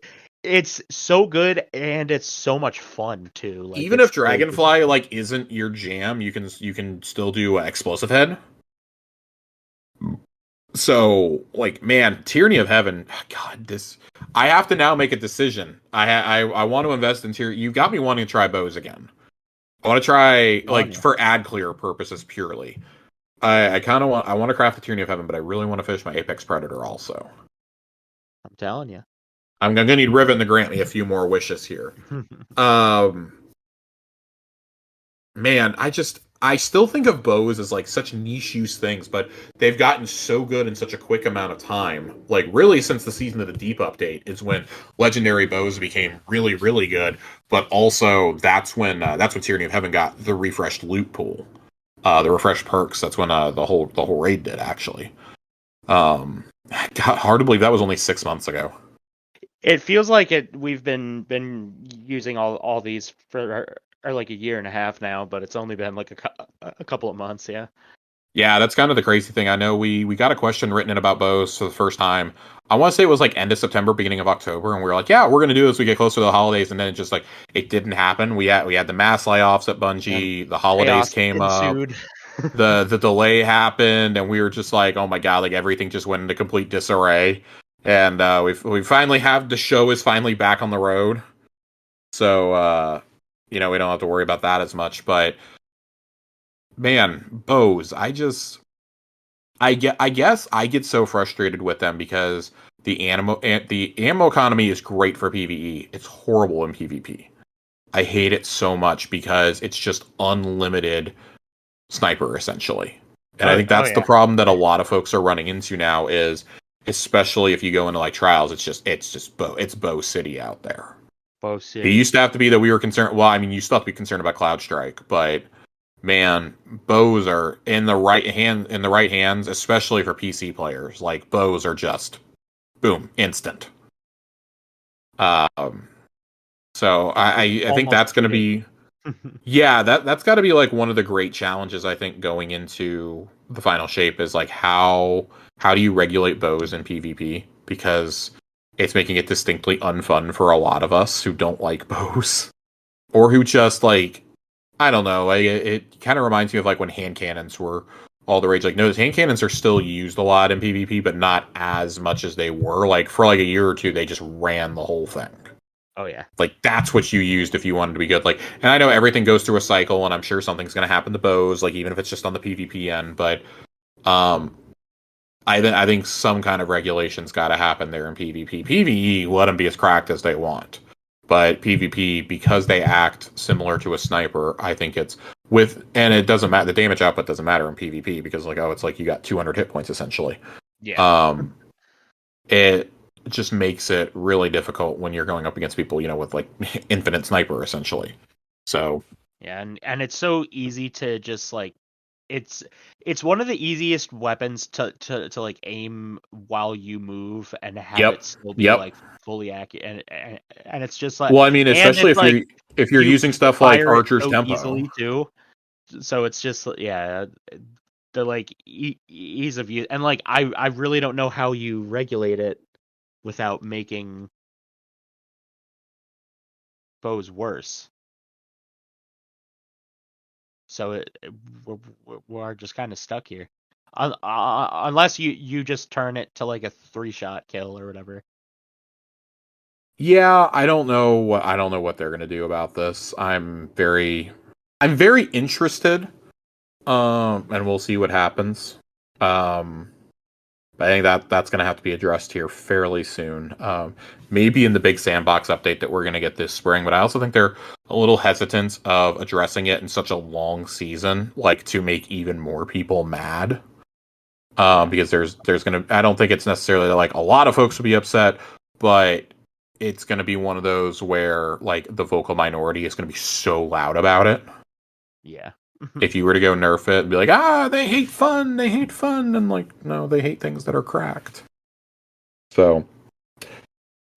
it's so good, and it's so much fun too. Like Even it's if Dragonfly like isn't your jam, you can still do explosive head. So like man, Tyranny of Heaven, God, this I have to now make a decision. I want to invest in Tyranny. You got me wanting to try bows again. I want to try like for ad clear purposes purely. I kind of want to craft the Tyranny of Heaven, but I really want to finish my Apex Predator also. I'm telling you. I'm gonna need Riven to grant me a few more wishes here. Um, man, I still think of bows as like such niche use things, but they've gotten so good in such a quick amount of time. Like really, since the Season of the Deep update is when legendary bows became really really good. But also that's when Tyranny of Heaven got the refreshed loot pool, the refreshed perks. That's when the whole raid did actually. God, hard to believe that was only 6 months ago. It feels like it. We've been using all these for like a year and a half now, but it's only been like a couple of months. Yeah. Yeah, that's kind of the crazy thing. I know we got a question written in about bows for the first time. I want to say it was like end of September, beginning of October, and we were like, yeah, we're gonna do this. We get closer to the holidays, and then it just like it didn't happen. We had the mass layoffs at Bungie. The holidays Chaos came ensued. up. The delay happened, and we were just like, oh my god, like everything just went into complete disarray. And we finally have the show is finally back on the road, so we don't have to worry about that as much. But man, bows, I guess I get so frustrated with them because the ammo economy is great for PvE. It's horrible in PvP. I hate it so much because it's just unlimited sniper essentially. And I think that's the problem that a lot of folks are running into now is especially if you go into like trials, it's bow city out there. Bow city. It used to have to be that we were concerned. Well, I mean, you still have to be concerned about Cloud Strike, but man, bows are in the right hands, especially for PC players. Like bows are just boom, instant. Um, so I think Almost that's going to cheating. be yeah, that's got to be like one of the great challenges I think going into the final shape is like how do you regulate bows in PvP, because it's making it distinctly unfun for a lot of us who don't like bows or who just like I don't know. Like, it kind of reminds me of like when hand cannons were all the rage. Like, no, hand cannons are still used a lot in PvP, but not as much as they were. Like for like a year or two, they just ran the whole thing. Oh yeah. Like that's what you used if you wanted to be good. Like, and I know everything goes through a cycle, and I'm sure something's going to happen to bows. Like even if it's just on the PvP end, but um, I think some kind of regulation's got to happen there in PvP. PvE, let them be as cracked as they want. But PvP, because they act similar to a sniper, I think it's with, and it doesn't matter. The damage output doesn't matter in PvP because, like, oh, it's like you got 200 hit points essentially. Yeah. Um, it just makes it really difficult when you're going up against people, with like infinite sniper essentially. So Yeah, and it's so easy to just like it's it's one of the easiest weapons to like aim while you move and have yep, it still be yep. like fully accurate, and it's just like, Well, I mean, and especially it's if like you're you using can stuff like fire it Archer's so Tempo. easily too. So it's just yeah, the like ease of use, and like I really don't know how you regulate it without making bows worse. So we're just kind of stuck here, unless you just turn it to like a 3-shot kill or whatever. Yeah, I don't know what they're gonna do about this. I'm very interested. And we'll see what happens. Um, I think that's gonna have to be addressed here fairly soon. Maybe in the big sandbox update that we're gonna get this spring. But I also think they're a little hesitant of addressing it in such a long season, like to make even more people mad. Yeah, Because there's gonna I don't think it's necessarily like a lot of folks will be upset, but it's gonna be one of those where like the vocal minority is gonna be so loud about it. yeah. If you were to go nerf it and be like, they hate fun, and like, no, they hate things that are cracked. So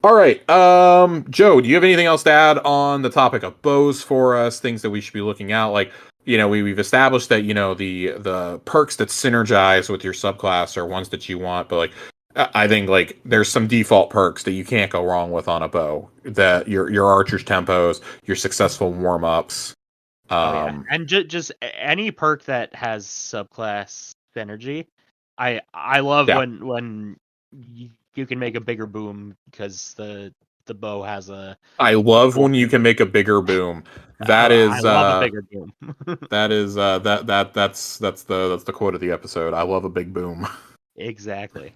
all right, Joe, do you have anything else to add on the topic of bows for us? Things that we should be looking out, like we've established that the perks that synergize with your subclass are ones that you want, but like I think like there's some default perks that you can't go wrong with on a bow. That your archer's tempos, your successful warm ups. Oh yeah, Um, and just any perk that has subclass synergy. I love yeah, when you can make a bigger boom because the bow has a I love cool when you can synergy. make a bigger boom. That I is love a bigger boom. that is that's the quote of the episode. I love a big boom. Exactly.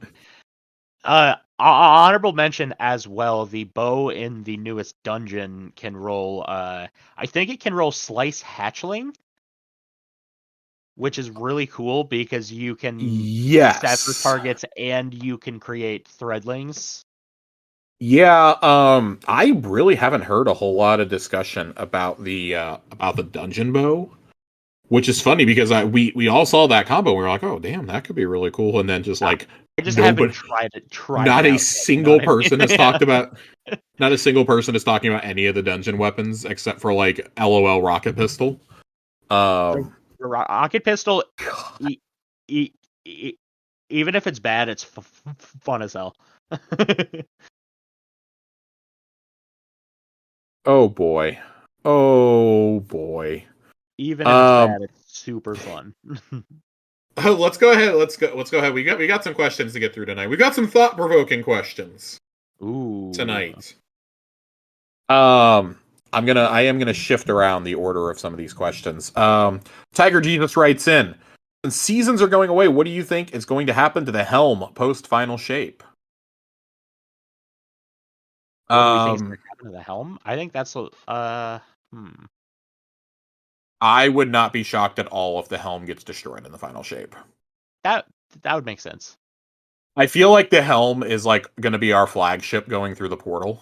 Honorable mention as well. The bow in the newest dungeon can roll. I think it can roll slice hatchling, which is really cool because you can sever Yes. targets and you can create threadlings. Yeah, I really haven't heard a whole lot of discussion about the dungeon bow, which is funny because we all saw that combo and we were like, "Oh, damn, that could be really cool." And then just I like I just haven't nobody tried it not a out yet. You know single what I mean? person has Yeah. talked about not a single person is talking about any of the dungeon weapons except for like LOL rocket pistol. The, Um the rocket pistol, e- e- e- even if it's bad, it's fun as hell. oh boy. Oh boy. Even if it's Um bad, it's super fun. let's go ahead. Let's go ahead. We got some questions to get through tonight. We got some thought-provoking questions Ooh. tonight. Um, I am gonna shift around the order of some of these questions. Tiger Jesus writes in: Since seasons are going away, what do you think is going to happen to the helm post final shape? What do we think is going Um, to happen to the helm? I think that's hmm. I would not be shocked at all if the helm gets destroyed in the final shape. That that would make sense. I feel like the helm is like going to be our flagship going through the portal,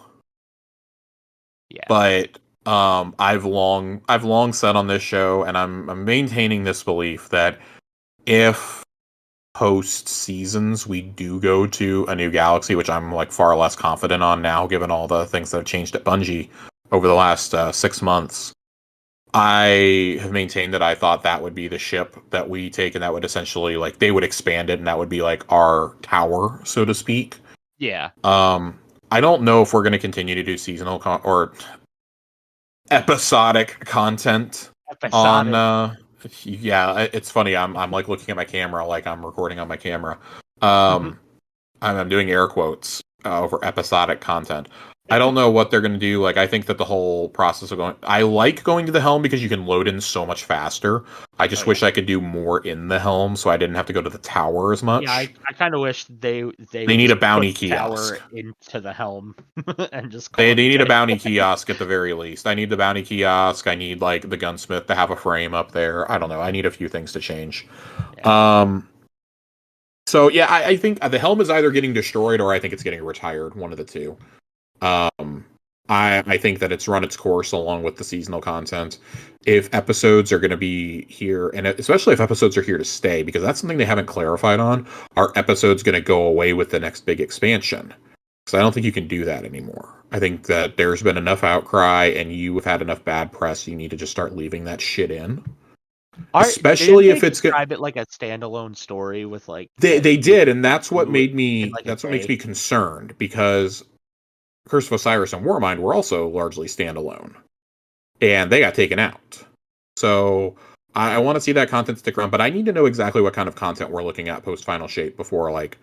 Yeah. but I've long said on this show, and I'm maintaining this belief that if post seasons we do go to a new galaxy, which I'm like far less confident on now, given all the things that have changed at Bungie over the last 6 months. I have maintained that I thought that would be the ship that we take, and that would essentially like they would expand it, and that would be like our tower, so to speak. Yeah. I don't know if we're going to continue to do seasonal or episodic content on. Episodic. Yeah, it's funny. I'm like looking at my camera, like I'm recording on my camera. Um, I'm doing air quotes over episodic content. I don't know what they're going to do. Like, I think that the whole process of going, I like going to the helm because you can load in so much faster. I just wish I could do more in the helm so I didn't have to go to the tower as much. Yeah, I kind of wish they need just a bounty put the tower kiosk into the helm and just They call it need a day. bounty kiosk at the very least. I need the bounty kiosk. I need like the gunsmith to have a frame up there. I don't know. I need a few things to change. Yeah. So yeah, I think the helm is either getting destroyed or I think it's getting retired. One of the two. I think that it's run its course along with the seasonal content. If episodes are going to be here, and especially if episodes are here to stay, because that's something they haven't clarified on, are episodes going to go away with the next big expansion? Because I don't think you can do that anymore. I think that there's been enough outcry, and you have had enough bad press. You need to just start leaving that shit in. Especially if it's describe it like a standalone story with like they did, and that's what made me like that's what makes me concerned, because Curse of Osiris and Warmind were also largely standalone, and they got taken out. So I want to see that content stick around, but I need to know exactly what kind of content we're looking at post Final Shape before like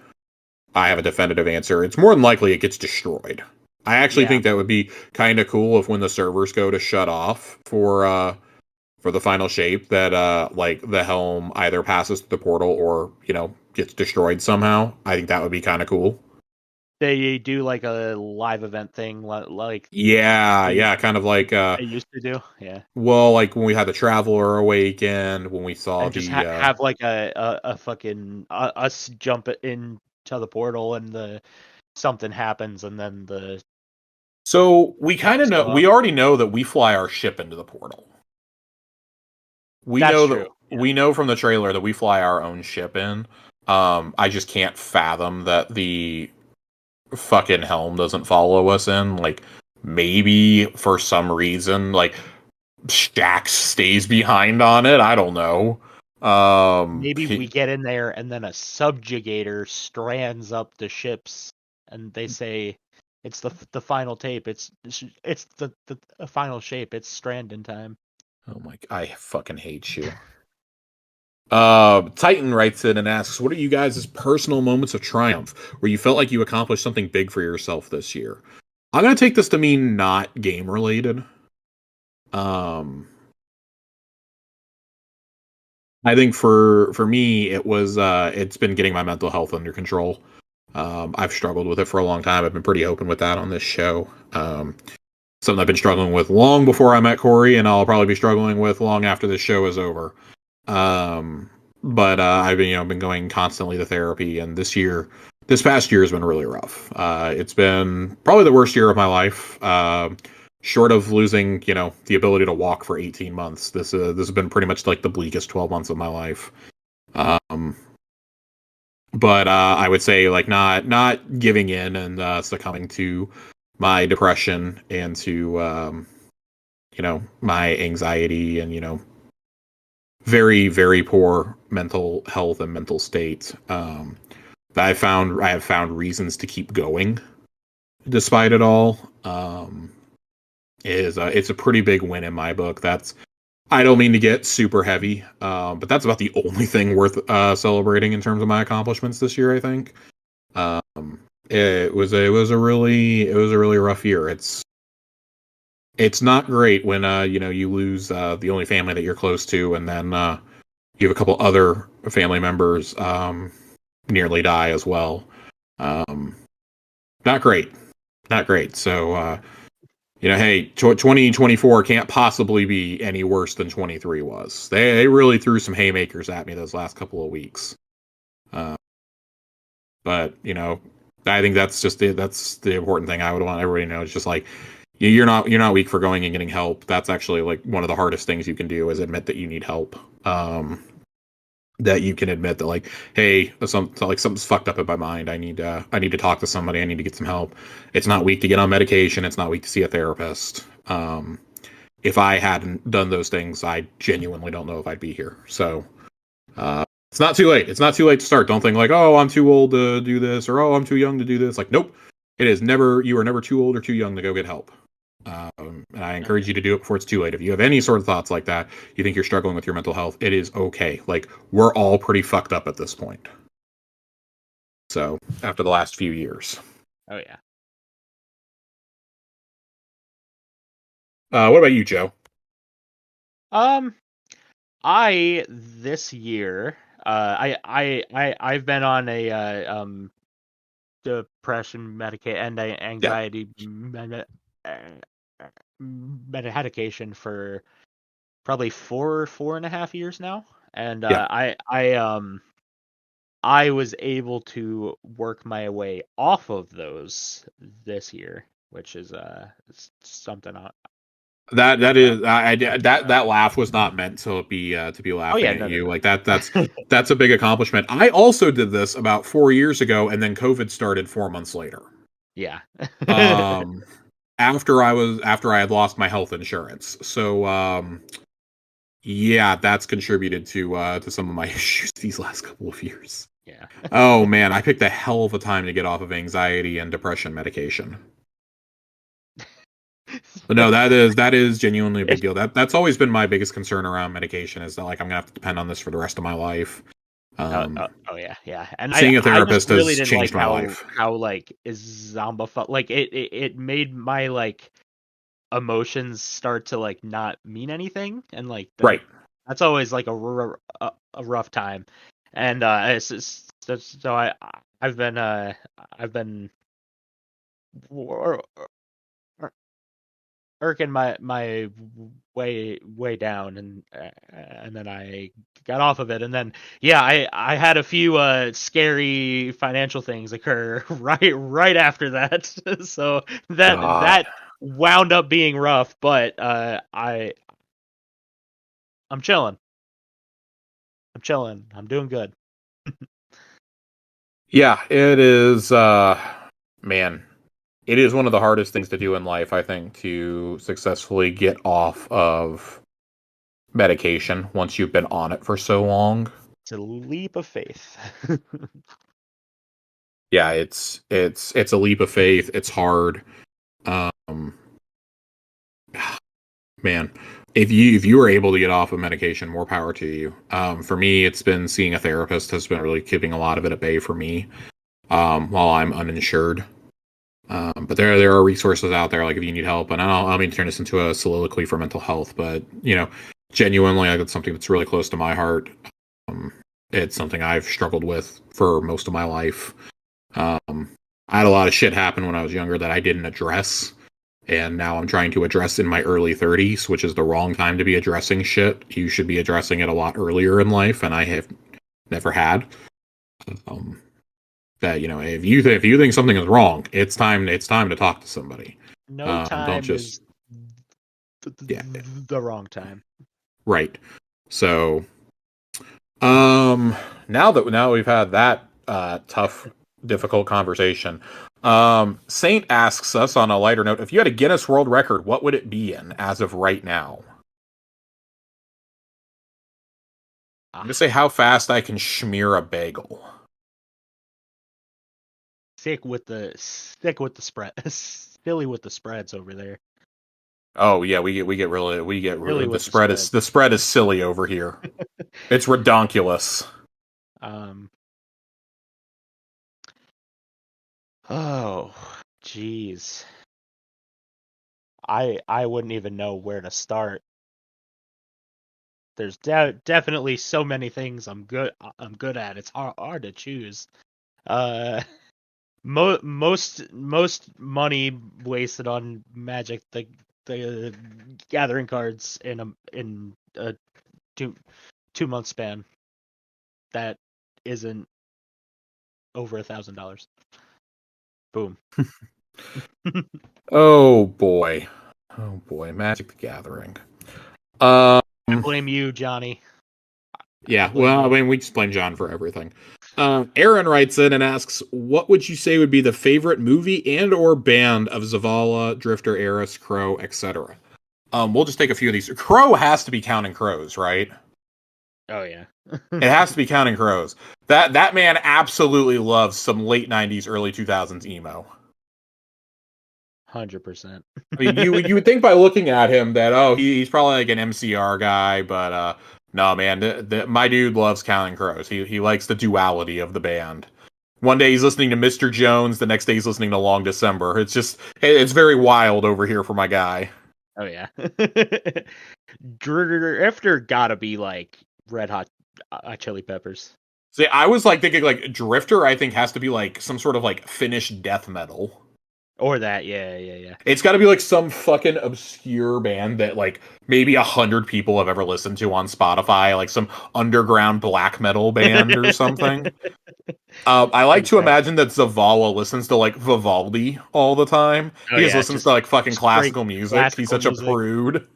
I have a definitive answer. It's more than likely it gets destroyed. I actually think that would be kind of cool if when the servers go to shut off for the Final Shape, that like the helm either passes through the portal or gets destroyed somehow. I think that would be kind of cool. They do like a live event thing, like kind of like they used to do. Yeah. Well, like when we had the Traveler Awakened, when we saw and just have like a fucking us jump into the portal and something happens and then the. So we kind of know. We already know that we fly our ship into the portal. That's true. We know from the trailer that we fly our own ship in. I just can't fathom that the fucking helm doesn't follow us in. Like, maybe for some reason, like Shax stays behind on it. I don't know. Maybe we get in there and then a subjugator strands up the ships, and they say it's the final tape. It's the final shape. It's stranding time. Oh my! I fucking hate you. Titan writes in and asks, "What are you guys' personal moments of triumph where you felt like you accomplished something big for yourself this year?" I'm gonna take this to mean not game related. I think for me, it was it's been getting my mental health under control. I've struggled with it for a long time. I've been pretty open with that on this show. Something I've been struggling with long before I met Corey, and I'll probably be struggling with long after this show is over. But I've been going constantly to therapy, and this past year has been really rough. It's been probably the worst year of my life. Short of losing, the ability to walk for 18 months. This has been pretty much like the bleakest 12 months of my life. But I would say like not giving in and succumbing to my depression and to my anxiety and very, very poor mental health and mental state. I have found reasons to keep going despite it all. It's a pretty big win in my book. I don't mean to get super heavy, but that's about the only thing worth celebrating in terms of my accomplishments this year, I think. It was a really rough year. It's not great when you lose the only family that you're close to, and then you have a couple other family members nearly die as well. Not great. So hey, 2024 can't possibly be any worse than 23 was. They really threw some haymakers at me those last couple of weeks. But I think that's the important thing I would want everybody to know. It's just like you're not weak for going and getting help. That's actually like one of the hardest things you can do is admit that you need help. that you can admit that, like, hey, something's fucked up in my mind. I need to talk to somebody. I need to get some help. It's not weak to get on medication. It's not weak to see a therapist. If I hadn't done those things, I genuinely don't know if I'd be here. So it's not too late. It's not too late to start. Don't think like, oh, I'm too old to do this, or oh, I'm too young to do this. Like, nope. It is never. You are never too old or too young to go get help. And I encourage you to do it before it's too late. If you have any sort of thoughts like that, you think you're struggling with your mental health, it is okay. Like, we're all pretty fucked up at this point. So, after the last few years. Oh yeah. What about you, Joe? I this year, I've been on a depression and anxiety medication for probably 4.5 years now, and Yeah. I was able to work my way off of those this year, which is something That I'm is that proud laugh was not meant to be of. Oh laughing yeah, at no, no, you. no. Like that's a big accomplishment. I also did this about 4 years ago, and then COVID started 4 months later. Yeah. Um, after I had lost my health insurance. So yeah, that's contributed to some of my issues these last couple of years. Yeah. Oh man, I picked a hell of a time to get off of anxiety and depression medication. But no, that is genuinely a big deal. That's always been my biggest concern around medication is that, like, I'm gonna have to depend on this for the rest of my life. Oh yeah, yeah. And Seeing a I just therapist really has didn't like changed my life. how like zombified, like it made my like emotions start to like not mean anything, and like Right. that's always like a rough time. And so I've been wor- working my way down, and then I got off of it, and then yeah, I had a few scary financial things occur right after that. So God. that wound up being rough, but I'm chilling. I'm chilling. I'm doing good. Yeah, it is man, it is one of the hardest things to do in life, I think, to successfully get off of medication once you've been on it for so long. It's a leap of faith. Yeah, it's a leap of faith. It's hard. Um Man, if you were able to get off of medication, more power to you. For me, it's been seeing a therapist has been really keeping a lot of it at bay for me. While I'm uninsured. But there are resources out there, like if you need help. And I don't mean to turn this into a soliloquy for mental health, but genuinely, like, it's something that's really close to my heart. Um, it's something I've struggled with for most of my life. I had a lot of shit happen when I was younger that I didn't address, and now I'm trying to address in my early 30s, which is the wrong time to be addressing shit. You should be addressing it a lot earlier in life, and I have never had. Um, that if you think something is wrong, it's time to talk to somebody. No Don't time just is th- th- yeah, the wrong time. right. So um now we've had that tough, difficult conversation. Saint asks us on a lighter note, if you had a Guinness World Record, what would it be in as of right now? I'm gonna say how fast I can schmear a bagel. Stick with the spread. Silly with the spreads over there. Oh yeah, we get Silly the with the spread is spreads. the spread is silly over here. It's redonkulous. Um. Oh, jeez. I wouldn't even know where to start. There's definitely so many things I'm good at. It's hard to choose. Uh, most money wasted on Magic the Gathering cards in a 2 month span. That isn't over $1,000. Boom. Oh boy. Oh boy, Magic the Gathering. Um I blame you, Johnny. Yeah, well, I mean, we just blame John for everything. Aaron writes in and asks, "What would you say would be the favorite movie and/or band of Zavala, Drifter, Eris, Crow, etc.?" We'll just take a few of these. Crow has to be Counting Crows, right? Oh yeah. It has to be Counting Crows. That man absolutely loves some late '90s, early 2000s emo. 100%. I mean, you would think by looking at him that he's probably like an MCR guy, but no man, my dude loves Counting Crows. He likes the duality of the band. One day he's listening to Mr. Jones, the next day he's listening to Long December. It's very wild over here for my guy. Oh yeah. Drifter gotta be like Red Hot Chili Peppers. See, I was like thinking like Drifter. I think has to be like some sort of like Finnish death metal. Or that, yeah. It's got to be like some fucking obscure band that like maybe 100 people have ever listened to on Spotify, like some underground black metal band or something. I like to imagine that Zavala listens to like Vivaldi all the time. Oh, He just listens to like fucking classical music. He's such a prude.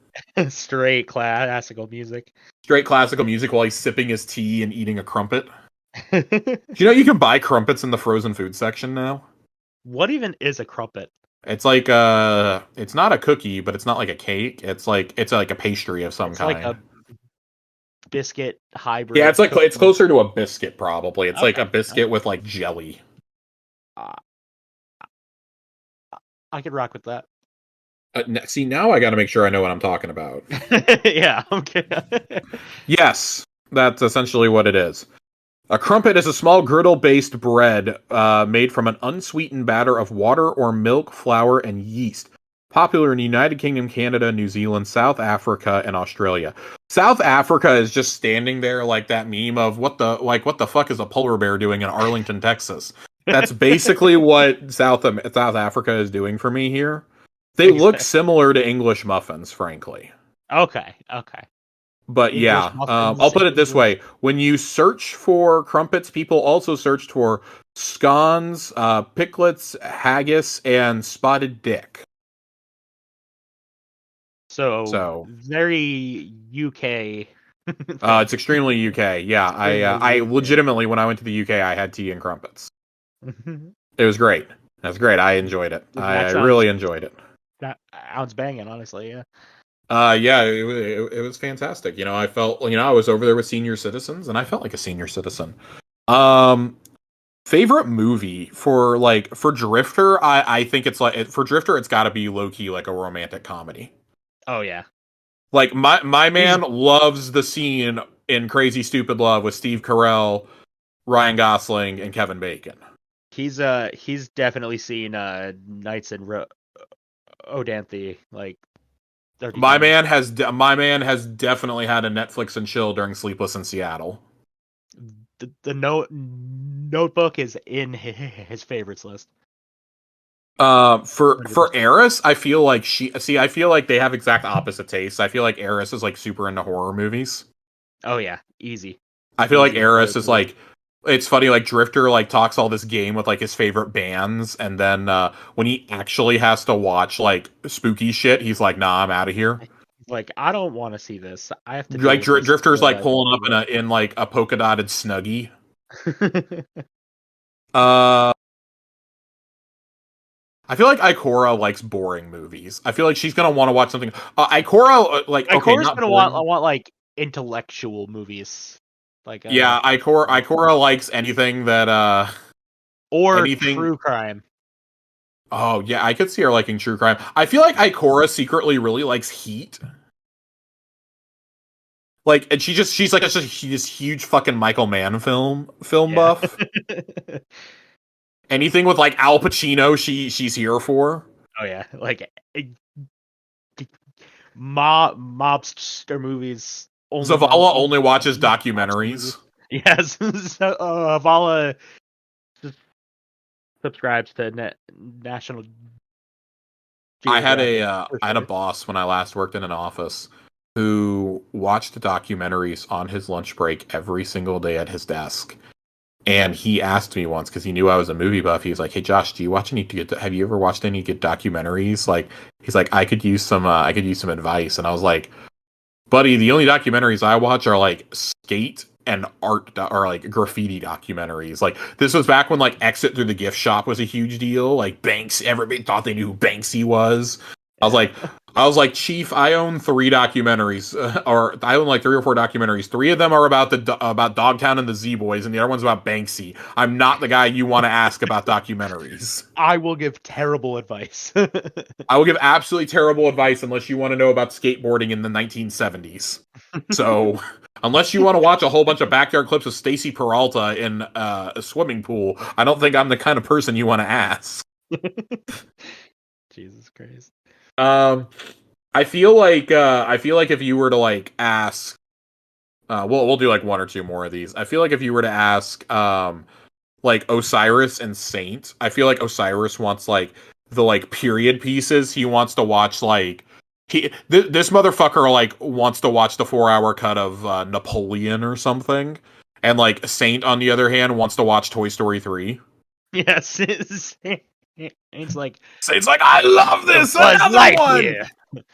Straight classical music. Straight classical music while he's sipping his tea and eating a crumpet. Do you know you can buy crumpets in the frozen food section now? What even is a crumpet? It's like it's not a cookie, but it's not like a cake. It's like a pastry of some kind. Like a biscuit hybrid. Yeah, it's closer to a biscuit probably. It's like a biscuit okay. with like jelly. I could rock with that. See, now I got to make sure I know what I'm talking about. Yeah, okay. Yes, that's essentially what it is. A crumpet is a small griddle-based bread made from an unsweetened batter of water or milk, flour, and yeast. Popular in the United Kingdom, Canada, New Zealand, South Africa, and Australia. South Africa is just standing there like that meme of what the fuck is a polar bear doing in Arlington, Texas? That's basically what South Africa is doing for me here. They look similar to English muffins, frankly. Okay. But English yeah, I'll put it this way. When you search for crumpets, people also search for scones, picklets, haggis, and spotted dick. So very UK. It's extremely UK. Yeah, I legitimately, when I went to the UK, I had tea and crumpets. It was great. That's great. I enjoyed it. I really enjoyed it. That sounds banging, honestly. Yeah. Yeah, it was fantastic. You know, I felt, I was over there with senior citizens, and I felt like a senior citizen. Favorite movie for Drifter? I think it's for Drifter, it's got to be low key like a romantic comedy. Oh yeah. Like my man loves the scene in Crazy Stupid Love with Steve Carell, Ryan Gosling, and Kevin Bacon. He's definitely seen Nights in Odanthe like. My man has definitely had a Netflix and chill during Sleepless in Seattle. The Notebook is in his favorites list. For Eris, I feel like I feel like they have exact opposite tastes. I feel like Eris is like super into horror movies. Oh yeah, easy. I feel like Eris is like, it's funny, like Drifter like talks all this game with like his favorite bands, and then when he actually has to watch like spooky shit, he's like, "Nah, I'm out of here." Like, I don't want to see this. I have to like Drifter's like pulling up in like a polka dotted snuggie. I feel like Ikora likes boring movies. I feel like she's gonna want to watch something. Ikora's gonna want like intellectual movies. Like Ikora likes anything that true crime. Oh yeah, I could see her liking true crime. I feel like Ikora secretly really likes Heat. Like, and she's like this huge fucking Michael Mann film buff. Anything with like Al Pacino, she's here for. Oh yeah, like mobster movies. Zavala only watches documentaries. Yes, Zavala subscribes to National. I had a boss when I last worked in an office who watched documentaries on his lunch break every single day at his desk. And he asked me once, because he knew I was a movie buff, he was like, "Hey Josh, have you ever watched any good documentaries?" Like, he's like, I could use some advice. And I was like, "Buddy, the only documentaries I watch are like Skate and art or like graffiti documentaries. Like this was back when like Exit Through the Gift Shop was a huge deal. Like Banks, everybody thought they knew who Banksy was. Yeah. I was like, Chief, I own 3 documentaries, or I own like 3 or 4 documentaries. 3 of them are about Dogtown and the Z Boys, and the other one's about Banksy. I'm not the guy you want to ask about documentaries. I will give terrible advice. I will give absolutely terrible advice unless you want to know about skateboarding in the 1970s. So, unless you want to watch a whole bunch of backyard clips of Stacy Peralta in a swimming pool, I don't think I'm the kind of person you want to ask. Jesus Christ. I feel like if you were to like ask, we'll do like 1 or 2 more of these. I feel like if you were to ask, like Osiris and Saint, I feel like Osiris wants like the like period pieces. He wants to watch like this motherfucker like wants to watch the 4-hour cut of Napoleon or something, and like Saint on the other hand wants to watch Toy Story 3. Yes, it's like I love this. Another one.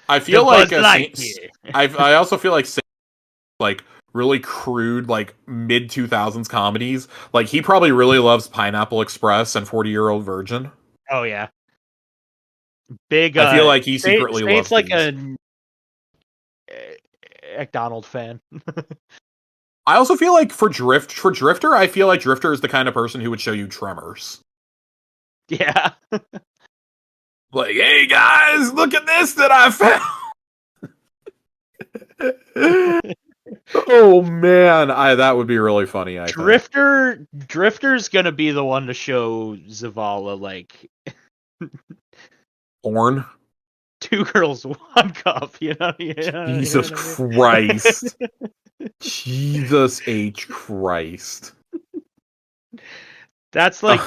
I feel like I also feel like like really crude like mid 2000s comedies. Like he probably really loves Pineapple Express and 40-Year-Old Virgin. Oh yeah, big. I feel like he secretly loves. It's like a McDonald fan. I also feel like for Drifter, I feel like Drifter is the kind of person who would show you Tremors. Yeah. Like, hey guys, look at this that I found. Oh man, that would be really funny. I think. Drifter's gonna be the one to show Zavala like porn. 2 girls, 1 cup. You know. Jesus Christ. Jesus H Christ. That's like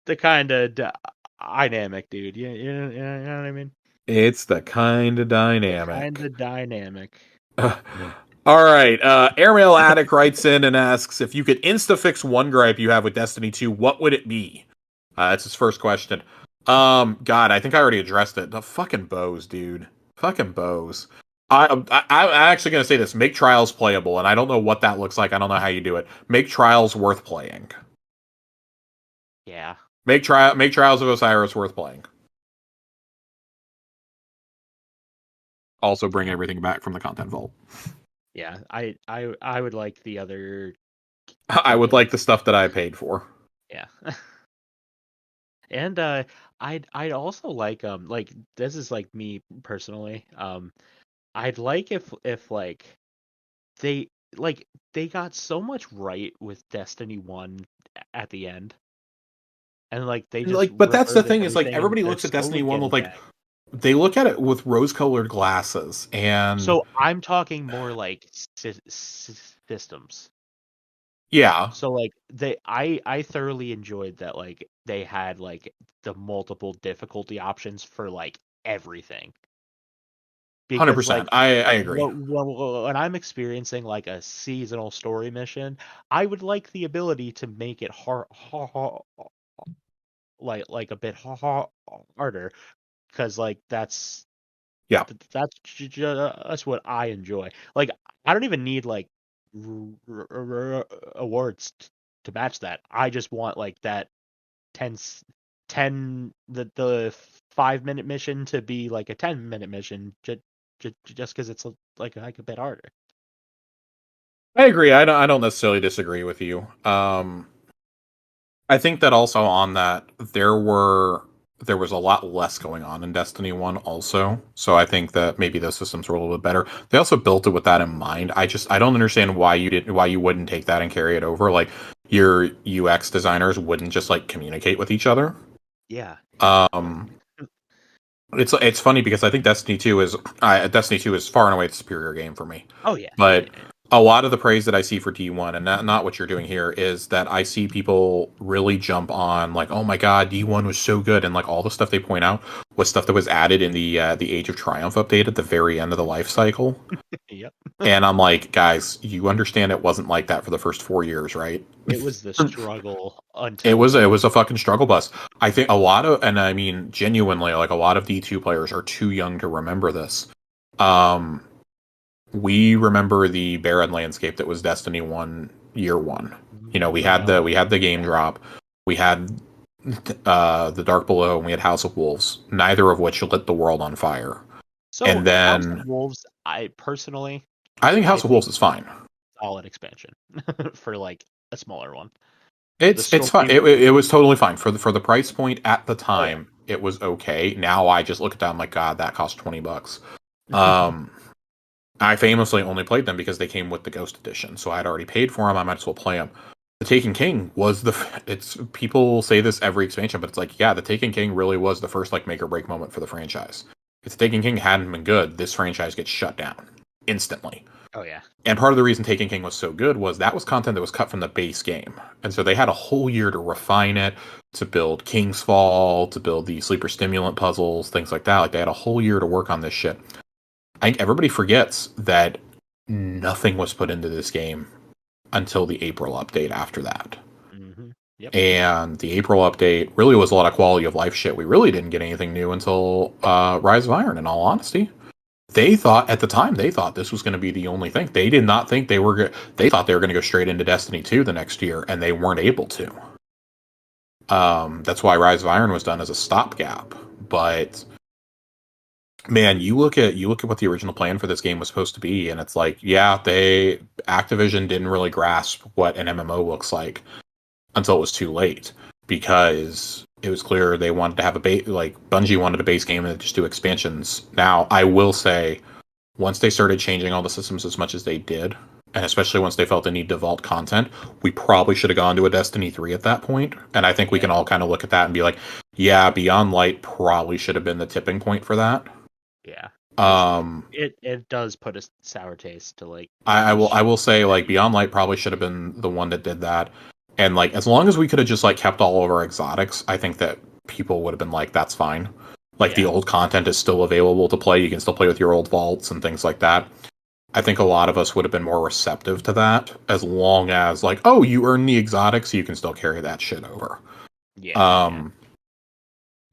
the kind of dynamic, dude. You know what I mean? It's the kind of dynamic. All right. Airmail Addict writes in and asks, if you could insta-fix one gripe you have with Destiny 2, what would it be? That's his first question. God, I think I already addressed it. The fucking bows, dude. Fucking bows. I'm actually going to say this. Make Trials playable, and I don't know what that looks like. I don't know how you do it. Make Trials worth playing. Yeah. Make Trials of Osiris worth playing. Also bring everything back from the content vault. Yeah, I would like the other. I would like the stuff that I paid for. Yeah. And I'd also like this is like me personally. I'd like if like they got so much right with Destiny 1 at the end. And like they just like, but that's the thing is like everybody looks at Destiny 1 with like they look at it with rose-colored glasses, and so I'm talking more like systems. Yeah. So like I thoroughly enjoyed that like they had like the multiple difficulty options for like everything. 100%. Like, I agree. When I'm experiencing like a seasonal story mission, I would like the ability to make it like a bit harder, because like that's what I enjoy. Like I don't even need like awards to match that. I just want like that 10 the 5-minute mission to be like a 10-minute mission just because it's like a bit harder. I agree. I don't necessarily disagree with you. I think that also on that there was a lot less going on in Destiny 1 also. So I think that maybe those systems were a little bit better. They also built it with that in mind. I don't understand why you wouldn't take that and carry it over. Like your UX designers wouldn't just like communicate with each other. Yeah. It's funny because I think Destiny 2 is far and away the superior game for me. Oh yeah. But a lot of the praise that I see for D1, and not what you're doing here, is that I see people really jump on like, oh my god, D1 was so good, and like all the stuff they point out was stuff that was added in the Age of Triumph update at the very end of the life cycle. Yep. And I'm like, guys, you understand it wasn't like that for the first 4 years, right? It was the struggle until it was a fucking struggle bus. I think a lot of, and I mean genuinely, like a lot of D2 players are too young to remember this. we remember the barren landscape that was Destiny 1 year 1. You know, we had the game drop. We had the Dark Below, and we had House of Wolves, neither of which lit the world on fire. So And House then of Wolves, I personally, I think House of Wolves is fine. solid expansion for like a smaller one. It's fine. It was totally fine for the price point at the time. It was okay. Now I just look at that, I'm like, God, that cost $20. I famously only played them because they came with the Ghost Edition, so I'd already paid for them. I might as well play them. The Taken King was it's people say this every expansion, but it's like, yeah, the Taken King really was the first like make or break moment for the franchise. If the Taken King hadn't been good, this franchise gets shut down instantly. Oh yeah. And part of the reason Taken King was so good was that was content that was cut from the base game. And so they had a whole year to refine it, to build King's Fall, to build the sleeper stimulant puzzles, things like that. Like they had a whole year to work on this shit. I think everybody forgets that nothing was put into this game until the April update after that. Mm-hmm. Yep. And the April update really was a lot of quality of life shit. We really didn't get anything new until Rise of Iron, in all honesty. They thought at the time this was going to be the only thing. They did not think they were. They thought they were going to go straight into Destiny 2 the next year, and they weren't able to. That's why Rise of Iron was done as a stopgap. But man, you look at what the original plan for this game was supposed to be, and it's like, yeah, Activision didn't really grasp what an MMO looks like until it was too late, because it was clear they wanted to have Bungie wanted a base game and just do expansions. Now, I will say, once they started changing all the systems as much as they did, and especially once they felt the need to vault content, we probably should have gone to a Destiny 3 at that point. And I think we can all kind of look at that and be like, yeah, Beyond Light probably should have been the tipping point for that. Yeah. It does put a sour taste to like. I will say, like, Beyond Light probably should have been the one that did that. And like, as long as we could have just like kept all of our exotics, I think that people would have been like, that's fine. Like, the old content is still available to play. You can still play with your old vaults and things like that. I think a lot of us would have been more receptive to that, as long as like, oh, you earn the exotics, so you can still carry that shit over.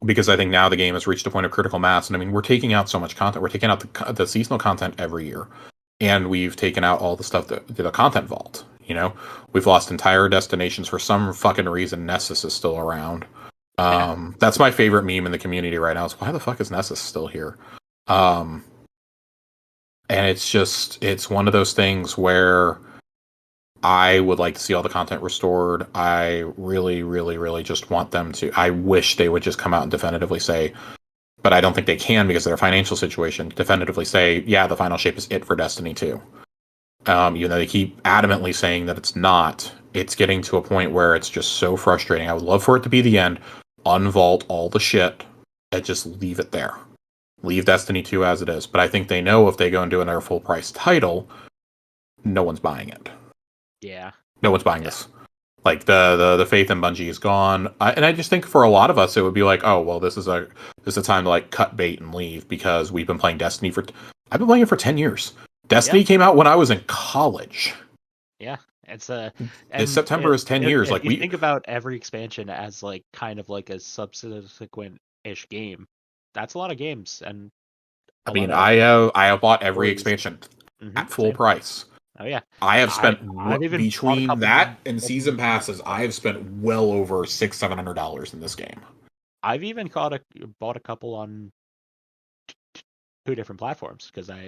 Because I think now the game has reached a point of critical mass, and I mean, we're taking out so much content. We're taking out the seasonal content every year, and we've taken out all the stuff that the content vault. You know, we've lost entire destinations for some fucking reason. Nessus is still around. That's my favorite meme in the community right now. Is why the fuck is Nessus still here? And it's one of those things where I would like to see all the content restored. I really, really, really just want them to. I wish they would just come out and definitively say, but I don't think they can because of their financial situation, definitively say, yeah, the final shape is it for Destiny 2. Even though they keep adamantly saying that it's not, it's getting to a point where it's just so frustrating. I would love for it to be the end, unvault all the shit, and just leave it there. Leave Destiny 2 as it is. But I think they know if they go and do another full price title, no one's buying it. Yeah. No one's buying this. Like, the faith in Bungie is gone. And I just think for a lot of us, it would be like, oh, well, this is a time to like cut bait and leave, because we've been playing Destiny I've been playing it for 10 years. Destiny came out when I was in college. Yeah. September is 10 years. Like, we think about every expansion as like kind of like a subsequent-ish game. That's a lot of games, and I mean, I have bought every expansion at full price. Oh yeah, I have spent between that and season passes. I have spent well over $600-700 in this game. I've even bought a couple on two different platforms because Trust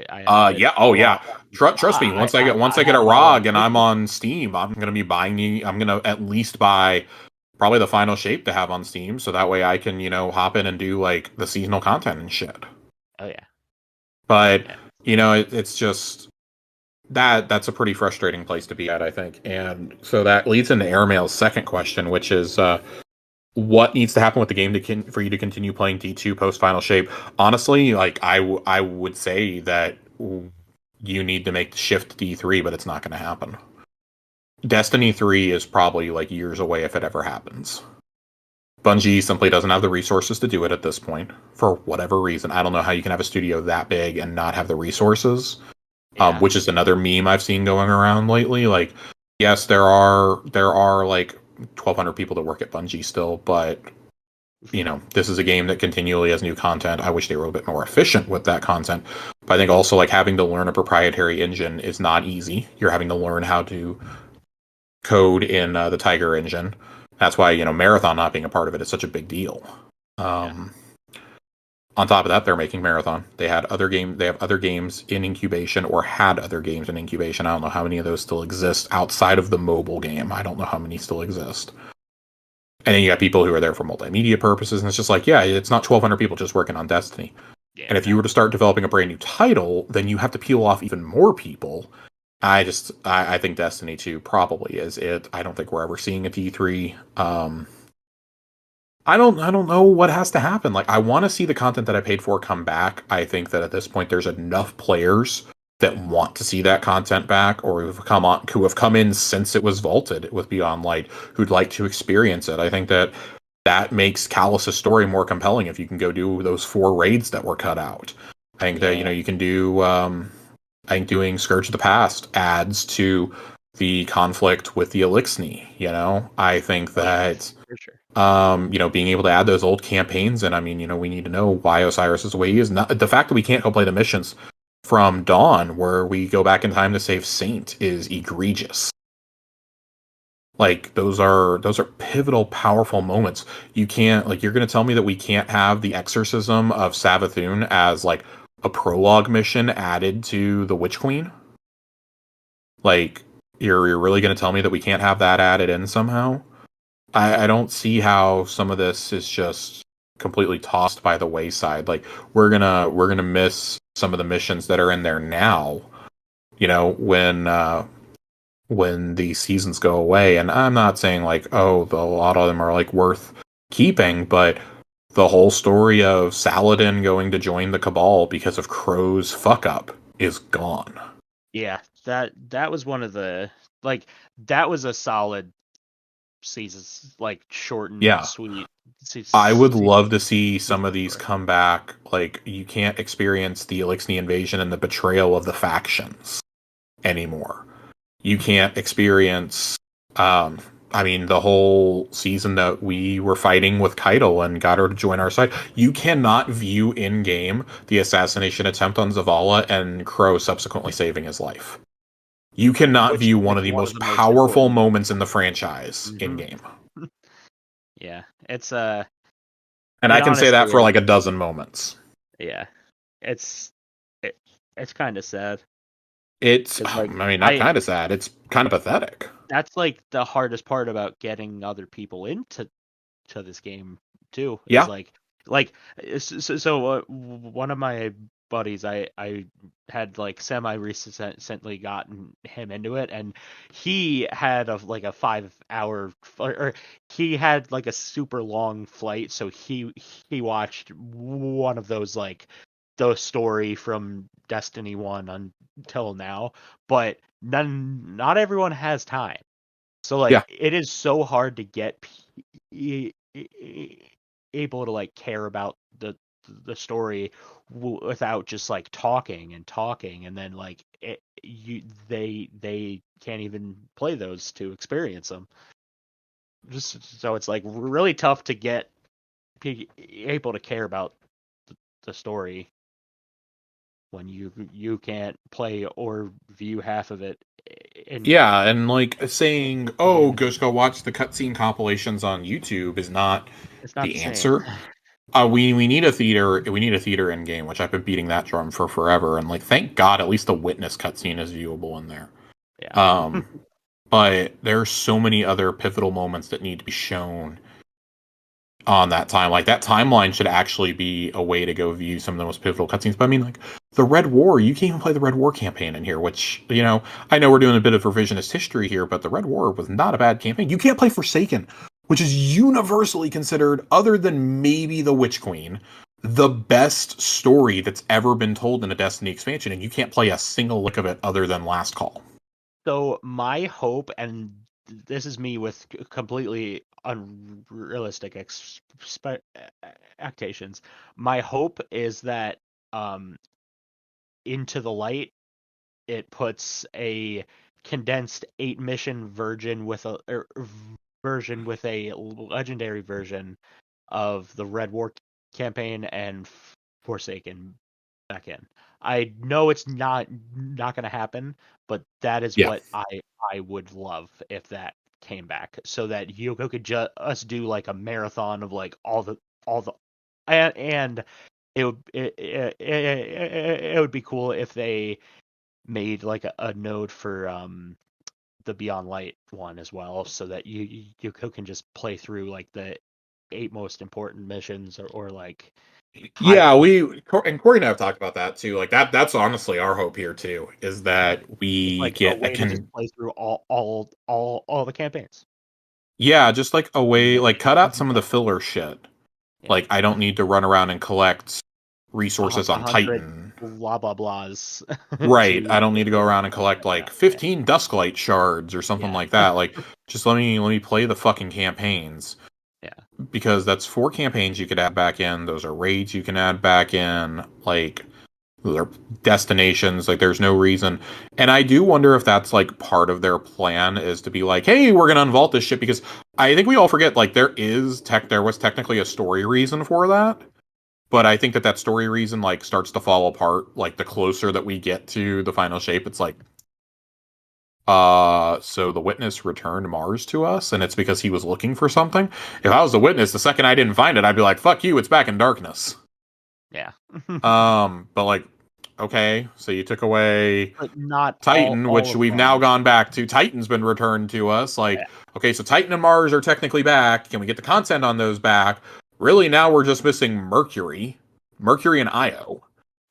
me. Once I get a ROG and I'm on Steam, I'm gonna at least buy probably the final shape to have on Steam, so that way I can hop in and do like the seasonal content and shit. Oh yeah. But it's just that's a pretty frustrating place to be at, I think. And so that leads into Airmail's second question, which is what needs to happen with the game for you to continue playing D2 post final shape? Honestly, like I would say that you need to make the shift to D3, but it's not going to happen. Destiny 3 is probably like years away if it ever happens. Bungie simply doesn't have the resources to do it at this point for whatever reason. I don't know how you can have a studio that big and not have the resources. Which is another meme I've seen going around lately. Like, yes, there are like 1,200 people that work at Bungie still, but this is a game that continually has new content. I wish they were a bit more efficient with that content. But I think also like having to learn a proprietary engine is not easy. You're having to learn how to code in the Tiger engine. That's why, Marathon not being a part of it is such a big deal. On top of that, they're making Marathon. They have other games in incubation or had other games in incubation. I don't know how many of those still exist outside of the mobile game. I don't know how many still exist. And then you got people who are there for multimedia purposes, and it's just like, yeah, it's not 1,200 people just working on Destiny. Yeah, and if you were to start developing a brand new title, then you have to peel off even more people. I think Destiny 2 probably is it. I don't think we're ever seeing a T3. I don't know what has to happen. Like, I want to see the content that I paid for come back. I think that at this point there's enough players that want to see that content back, or who have come in since it was vaulted with Beyond Light, who'd like to experience it. I think that makes Callus's story more compelling if you can go do those 4 raids that were cut out. I think that you can do. I think doing Scourge of the Past adds to the conflict with the Elixni. I think that. For sure. Being able to add those old campaigns, and we need to know why Osiris is the way he is. Not the fact that we can't go play the missions from Dawn, where we go back in time to save Saint, is egregious. Like those are pivotal, powerful moments. You can't you're going to tell me that we can't have the exorcism of Savathun as like a prologue mission added to the Witch Queen? Like you're really going to tell me that we can't have that added in somehow? I don't see how some of this is just completely tossed by the wayside. Like we're gonna miss some of the missions that are in there now. When the seasons go away, and I'm not saying like a lot of them are like worth keeping, but the whole story of Saladin going to join the Cabal because of Crow's fuck up is gone. Yeah, that was one of the that was a solid seasons, short and sweet. I would love to see some of these come back. Like, you can't experience the Elixni invasion and the betrayal of the factions anymore. You can't experience, the whole season that we were fighting with Keitel and got her to join our side. You cannot view in-game the assassination attempt on Zavala and Crow subsequently saving his life. You cannot view one of the most powerful moments in the franchise in-game. Yeah, it's and I can say that for like a dozen moments. Yeah, it's kind of sad. It's not kind of sad. It's kind of pathetic. That's like the hardest part about getting other people into this game too. Yeah. So one of my buddies, I had semi recently gotten him into it, and he had a 5-hour, or he had a super long flight, so he watched one of those the story from Destiny 1 until now, but not everyone has time. So it is so hard to get able to care about the story without just talking, and then they can't even play those to experience them. Just so it's really tough to get able to care about the story when you can't play or view half of it. And saying, just go watch the cutscene compilations on YouTube is not the answer. We need a theater in game, which I've been beating that drum for forever, and thank God at least the Witness cutscene is viewable in there. Yeah. But there's so many other pivotal moments that need to be shown on that time. That timeline should actually be a way to go view some of the most pivotal cutscenes. But the Red War, you can't even play the Red War campaign in here, which, I know we're doing a bit of revisionist history here, but the Red War was not a bad campaign. You can't play Forsaken, which is universally considered, other than maybe the Witch Queen, the best story that's ever been told in a Destiny expansion, and you can't play a single lick of it other than Last Call. So my hope, and this is me with completely unrealistic expectations, my hope is that Into the Light, it puts a condensed 8-mission version with a legendary version of the Red War campaign and Forsaken back in. I know it's not going to happen, but that is Yeah. what I would love if that came back, so that Yoko could just do like a marathon of like all the and it would be cool if they made like a node for the Beyond Light one as well, so that you can just play through like the 8 most important missions or like Yeah, and Corey and I have talked about that too. Like that's honestly our hope here too, is that we like a get way to just play through all the campaigns. yeah, just like a way, like cut out some of the filler shit. Yeah. Like I don't need to run around and collect resources on 100 Titan. blah blah blahs. Right. I don't need to go around and collect like Yeah. 15 Dusklight shards or something Yeah. like that. Like just let me play the fucking campaigns. Yeah. Because that's 4 campaigns you could add back in. Those are raids you can add back in. Like those are destinations. Like there's no reason. And I do wonder if that's like part of their plan, is to be like, hey, we're gonna unvault this shit, because I think we all forget like there was technically a story reason for that. But I think that story reason like starts to fall apart like the closer that we get to the final shape. It's like, so the witness returned Mars to us, and it's because he was looking for something. If I was the witness, the second I didn't find it, I'd be like, fuck you, it's back in darkness. Yeah. But like, okay, so you took away But not Titan, all which of we've them. now gone back to. Titan's been returned to us. Like, Yeah. okay, so Titan and Mars are technically back. Can we get the content on those back? Really, now we're just missing Mercury and Io.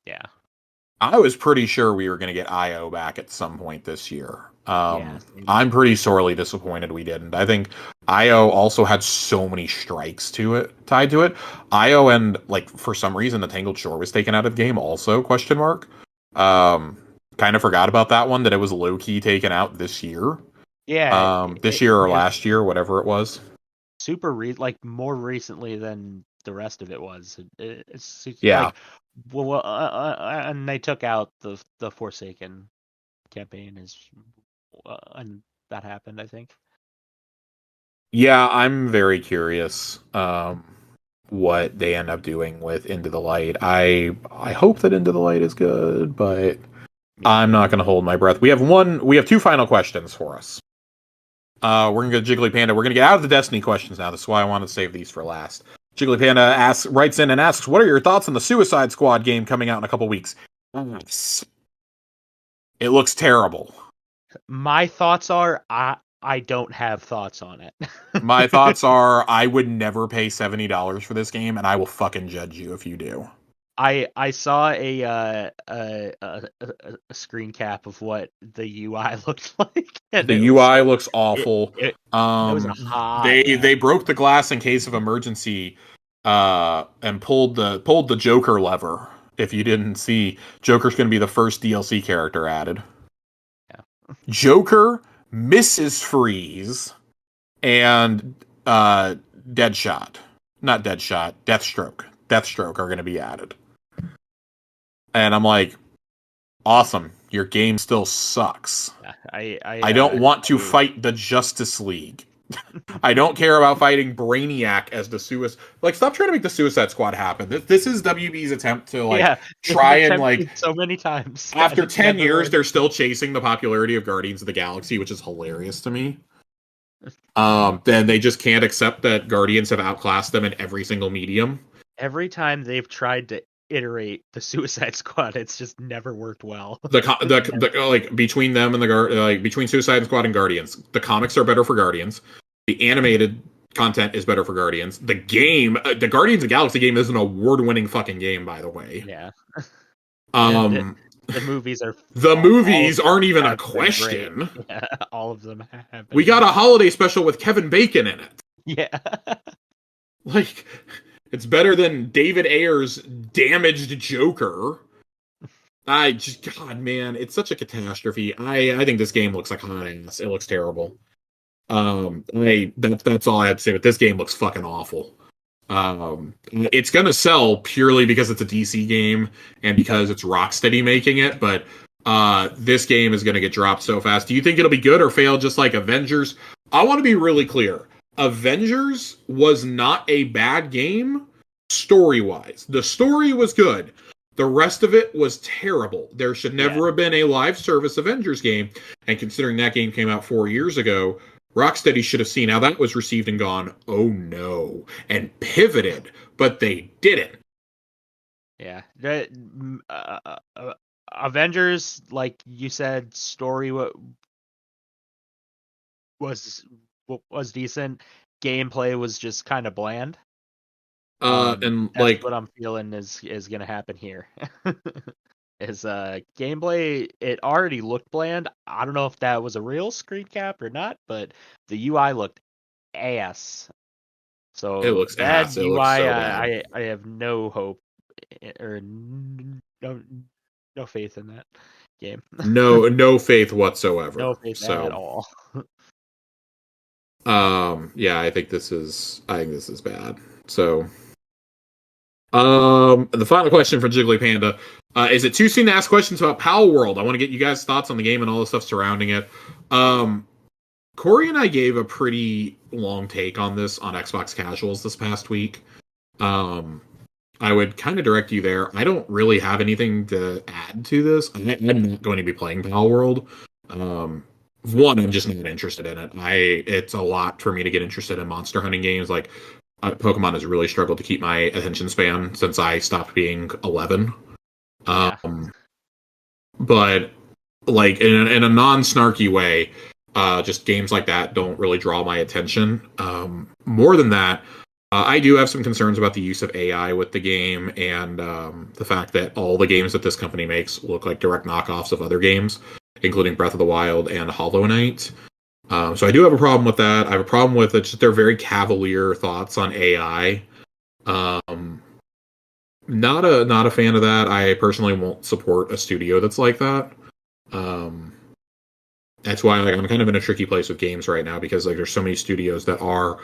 Yeah. I was pretty sure we were going to get Io back at some point this year. Yeah. I'm pretty sorely disappointed we didn't. I think Io also had so many strikes tied to it. Io, and like for some reason the Tangled Shore was taken out of the game also, question mark. Kind of forgot about that one, that it was low key taken out this year. Yeah. This year or last year, whatever it was. Like more recently than the rest of it was. It's Yeah. like and they took out the Forsaken campaign and that happened, I think. Yeah, I'm very curious what they end up doing with Into the Light. I hope that Into the Light is good, but I'm not going to hold my breath. We have 2 final questions for us. We're going to go Jiggly Panda. We're going to get out of the Destiny questions now. That's why I wanted to save these for last. Jiggly Panda writes in and asks, what are your thoughts on the Suicide Squad game coming out in a couple weeks? It looks terrible. My thoughts are I don't have thoughts on it. My thoughts are I would never pay $70 for this game, and I will fucking judge you if you do. I saw a screen cap of what the UI looked like. And the UI looks awful. It was a hot they broke the glass in case of emergency, and pulled the Joker lever. If you didn't see, Joker's going to be the first DLC character added. Yeah. Joker, Mrs. Freeze, and Deathstroke. Deathstroke are going to be added. And I'm like, awesome. Your game still sucks. I don't want to fight the Justice League. I don't care about fighting Brainiac as the Suicide. Like, stop trying to make the Suicide Squad happen. This is WB's attempt to try and so many times. After 10 years, they're still chasing the popularity of Guardians of the Galaxy, which is hilarious to me. Then they just can't accept that Guardians have outclassed them in every single medium. Every time they've tried to iterate the Suicide Squad, it's just never worked well. Between them and between Suicide Squad and Guardians, the comics are better for Guardians. The animated content is better for Guardians. The game, the Guardians of the Galaxy game, is an award-winning fucking game, by the way. Yeah. The movies are. The movies aren't even a question. Yeah, all of them have. We got a holiday special with Kevin Bacon in it. Yeah. Like, it's better than David Ayer's damaged Joker. God, man, it's such a catastrophe. I think this game looks like hot ass. It looks terrible. That's all I have to say. But this game looks fucking awful. It's gonna sell purely because it's a DC game and because it's Rocksteady making it. But this game is gonna get dropped so fast. Do you think it'll be good or fail, just like Avengers? I want to be really clear. Avengers was not a bad game story-wise. The story was good. The rest of it was terrible. There should never have been a live service Avengers game. And considering that game came out 4 years ago, Rocksteady should have seen how that was received and gone, oh no, and pivoted, but they didn't. Yeah. Avengers, like you said, story was decent. Gameplay was just kind of bland. And That's like what I'm feeling is gonna happen here. Is gameplay, it already looked bland. I don't know if that was a real screen cap or not, but the UI looked ass. So it looks that ass. It UI, looks so bad. I have no hope or no faith in that game. No faith whatsoever. No faith So at all. yeah, I think this is bad. So the final question for Jiggly Panda. Is it too soon to ask questions about Pal World? I want to get you guys' thoughts on the game and all the stuff surrounding it. Corey and I gave a pretty long take on this on Xbox Casuals this past week. I would kind of direct you there. I don't really have anything to add to this. I'm not going to be playing Pal World. One, I'm just not interested in it. It's a lot for me to get interested in monster hunting games. Like Pokemon has really struggled to keep my attention span since I stopped being 11. Yeah. But like in a non-snarky way, just games like that don't really draw my attention. More than that, I do have some concerns about the use of AI with the game and the fact that all the games that this company makes look like direct knockoffs of other games, including Breath of the Wild and Hollow Knight. So I do have a problem with that. I have a problem with it, just their very cavalier thoughts on AI. Not a fan of that. I personally won't support a studio that's like that. That's why I'm kind of in a tricky place with games right now because like there's so many studios that are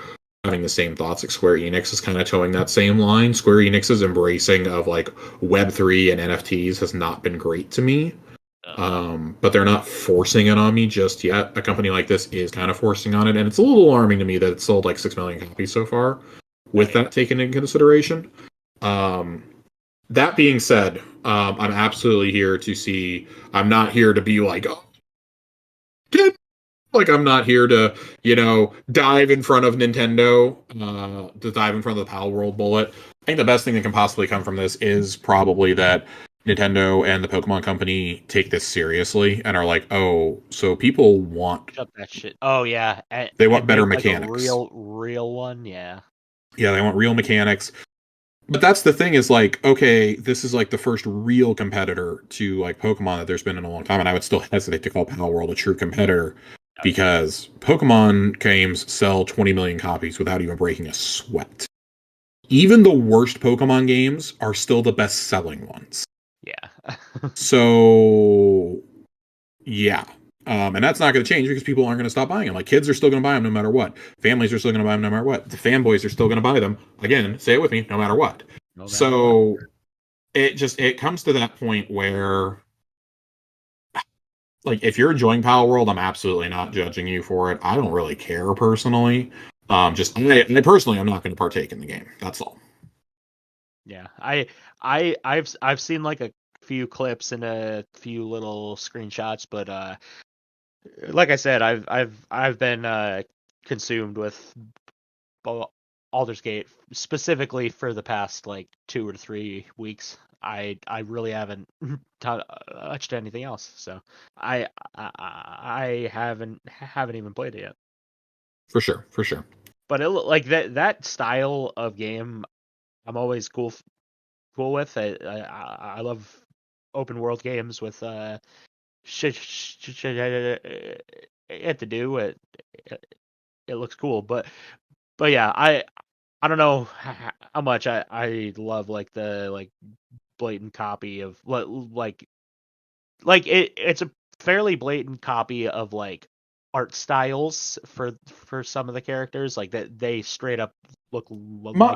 having the same thoughts. Like Square Enix is kind of towing that same line. Square Enix's embracing of like Web3 and NFTs has not been great to me. But they're not forcing it on me just yet. A company like this is kind of forcing on it, and it's a little alarming to me that it's sold like 6 million copies so far, with that taken into consideration. That being said, I'm absolutely here to see. I'm not here to be like, oh, like I'm not here to, dive in front of Nintendo, to dive in front of the Pal World bullet. I think the best thing that can possibly come from this is probably that Nintendo and the Pokemon Company take this seriously and are like, oh, so people want Shut that shit. Oh yeah, they want better make, mechanics. Like a real one, yeah. Yeah, they want real mechanics. But that's the thing is like, okay, this is like the first real competitor to like Pokemon that there's been in a long time, and I would still hesitate to call Pal World a true competitor because Pokemon games sell 20 million copies without even breaking a sweat. Even the worst Pokemon games are still the best selling ones. Yeah. So, yeah. And that's not going to change because people aren't going to stop buying them. Like, kids are still going to buy them no matter what. Families are still going to buy them no matter what. The fanboys are still going to buy them. Again, say it with me, no matter what. It comes to that point where, like, if you're enjoying Pal World, I'm absolutely not judging you for it. I don't really care personally. I personally, I'm not going to partake in the game. That's all. Yeah, I've seen like a few clips and a few little screenshots, but like I said, I've been consumed with Baldur's Gate specifically for the past like 2 or 3 weeks. I really haven't touched anything else, so I haven't even played it yet. For sure. But it like that style of game, I'm always cool with. I love open world games with shit to do. It looks cool, but yeah, I don't know how much I love like the like blatant copy of like it's a fairly blatant copy of like art styles for some of the characters, like that they straight up look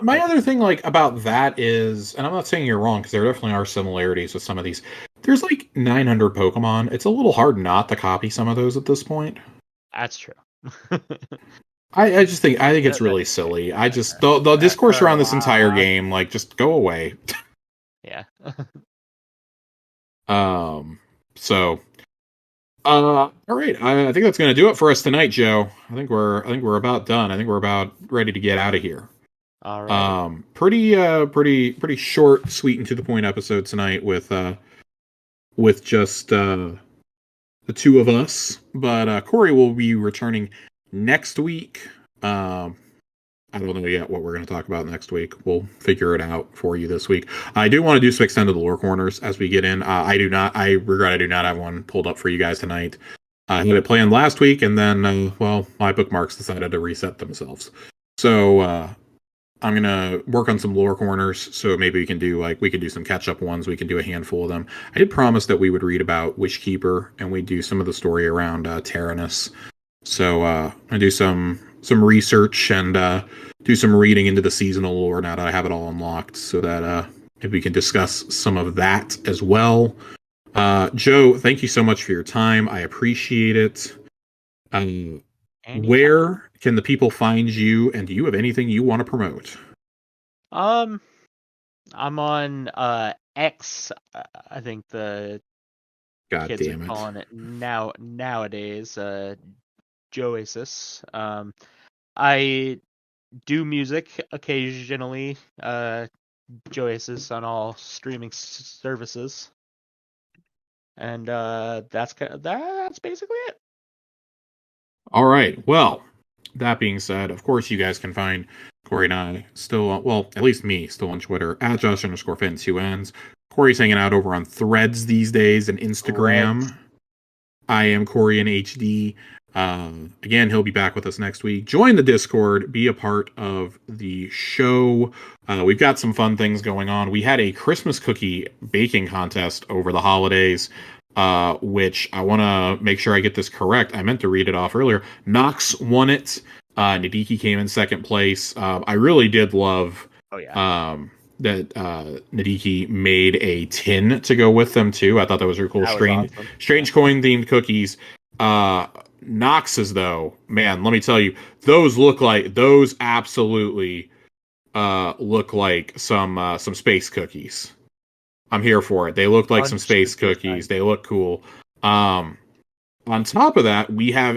my other thing like about that is, and I'm not saying you're wrong because there definitely are similarities with some of these. There's like 900 Pokemon. It's a little hard not to copy some of those at this point. That's true. I think it's really silly. I just the discourse around this entire game, like, just go away. Yeah. So all right. I think that's going to do it for us tonight, Joe. I think we're about done. I think we're about ready to get out of here. All right. Pretty short, sweet, and to the point episode tonight with just the two of us. But Corey will be returning next week. I don't know yet what we're going to talk about next week. We'll figure it out for you this week. I do want to do some extended lore corners as we get in. I do not have one pulled up for you guys tonight. I had it planned last week, and then, my bookmarks decided to reset themselves. So I'm going to work on some lore corners, so maybe we can do some catch-up ones. We can do a handful of them. I did promise that we would read about Wishkeeper, and we'd do some of the story around Tyrannus. So I do some research and do some reading into the seasonal lore now that I have it all unlocked, so that if we can discuss some of that as well. Joe, thank you so much for your time. I appreciate it. Where can the people find you, and do you have anything you want to promote? I'm on X. I think the kids are calling it nowadays. Joasis. I do music occasionally. Joasis on all streaming services, and that's basically it. All right. Well, that being said, of course, you guys can find Corey and I still, well, at least me, still on Twitter at Josh_Fenn 2 N's. Corey's hanging out over on Threads these days and Instagram. Threads. I am Corey in HD. Again, he'll be back with us next week. Join the Discord, be a part of the show. We've got some fun things going on. We had a Christmas cookie baking contest over the holidays, which I want to make sure I get this correct. I meant to read it off earlier. Nox won it. Nadiki came in second place. I really did love that Nadiki made a tin to go with them too. I thought that was really cool. Strange coin themed cookies. Nox's though, man, let me tell you, those absolutely look like some space cookies. I'm here for it. They look like some space cookies. They look cool. On top of that, we are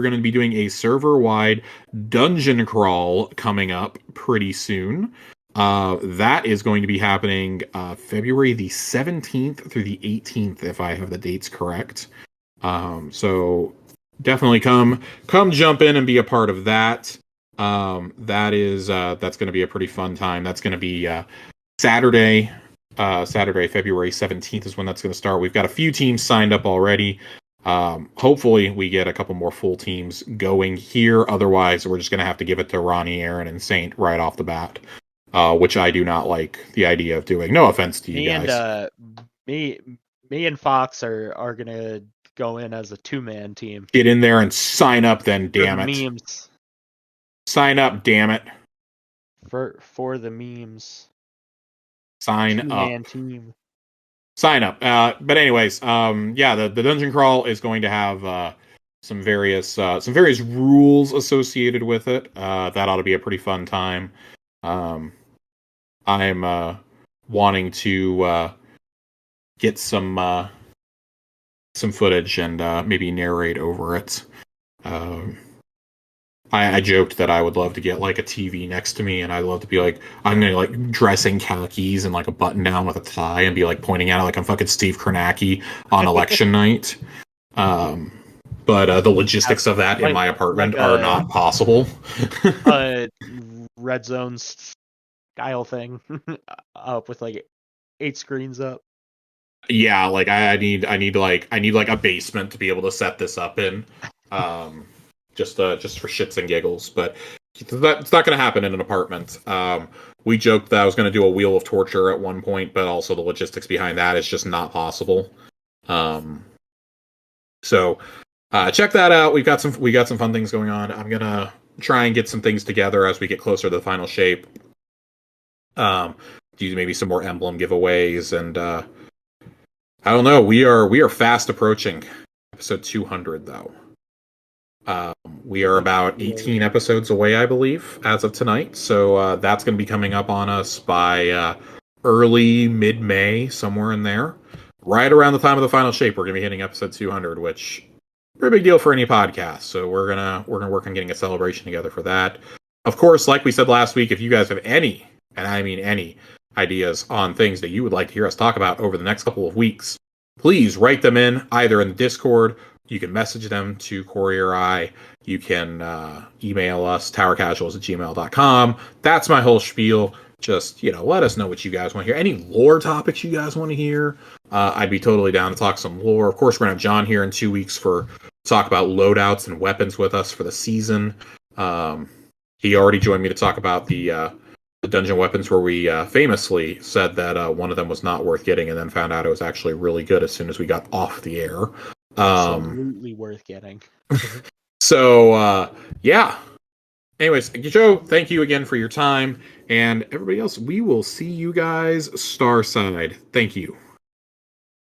going to be doing a server-wide dungeon crawl coming up pretty soon. That is going to be happening February the 17th through the 18th, if I have the dates correct. So definitely come jump in and be a part of that. That's going to be a pretty fun time. That's going to be Saturday, February 17th is when that's going to start. We've got a few teams signed up already. Hopefully we get a couple more full teams going here. Otherwise, we're just going to have to give it to Ronnie, Aaron, and Saint right off the bat, which I do not like the idea of doing. No offense to you guys. And me and Fox are going to go in as a two-man team. Get in there and sign up then, damn it. Memes. Sign up, damn it. For the memes. Sign two-man up. Team. Sign up. But anyways, the dungeon crawl is going to have some various rules associated with it. That ought to be a pretty fun time. I'm wanting to get some footage and maybe narrate over it. I joked that I would love to get like a TV next to me, and I'd love to be like, I'm gonna like dress in khakis and like a button down with a tie and be like pointing at it like I'm fucking Steve Kornacki on election night. But the logistics of that in my apartment are not possible. Red Zone style thing up with like 8 screens up. Yeah, like I need like a basement to be able to set this up in. Just for shits and giggles, but it's not going to happen in an apartment. We joked that I was going to do a Wheel of Torture at one point, but also the logistics behind that is just not possible. So check that out. We got some fun things going on. I'm gonna try and get some things together as we get closer to the final shape. Do maybe some more emblem giveaways, and I don't know. We are fast approaching episode 200 though. We are about 18 episodes away, I believe, as of tonight. So that's going to be coming up on us by early mid-May, somewhere in there. Right around the time of the final shape, we're going to be hitting episode 200, which pretty big deal for any podcast. So we're gonna work on getting a celebration together for that. Of course, like we said last week, if you guys have any, and I mean any, ideas on things that you would like to hear us talk about over the next couple of weeks, please write them in either in the Discord. You can message them to Corey or I. You can email us, towercasuals@gmail.com. That's my whole spiel. Just, let us know what you guys want to hear. Any lore topics you guys want to hear, I'd be totally down to talk some lore. Of course, we're going to have John here in 2 weeks for talk about loadouts and weapons with us for the season. He already joined me to talk about the dungeon weapons, where we famously said that one of them was not worth getting, and then found out it was actually really good as soon as we got off the air. Absolutely worth getting. So, yeah. Anyways, Joe, thank you again for your time. And everybody else, we will see you guys Starside. Thank you.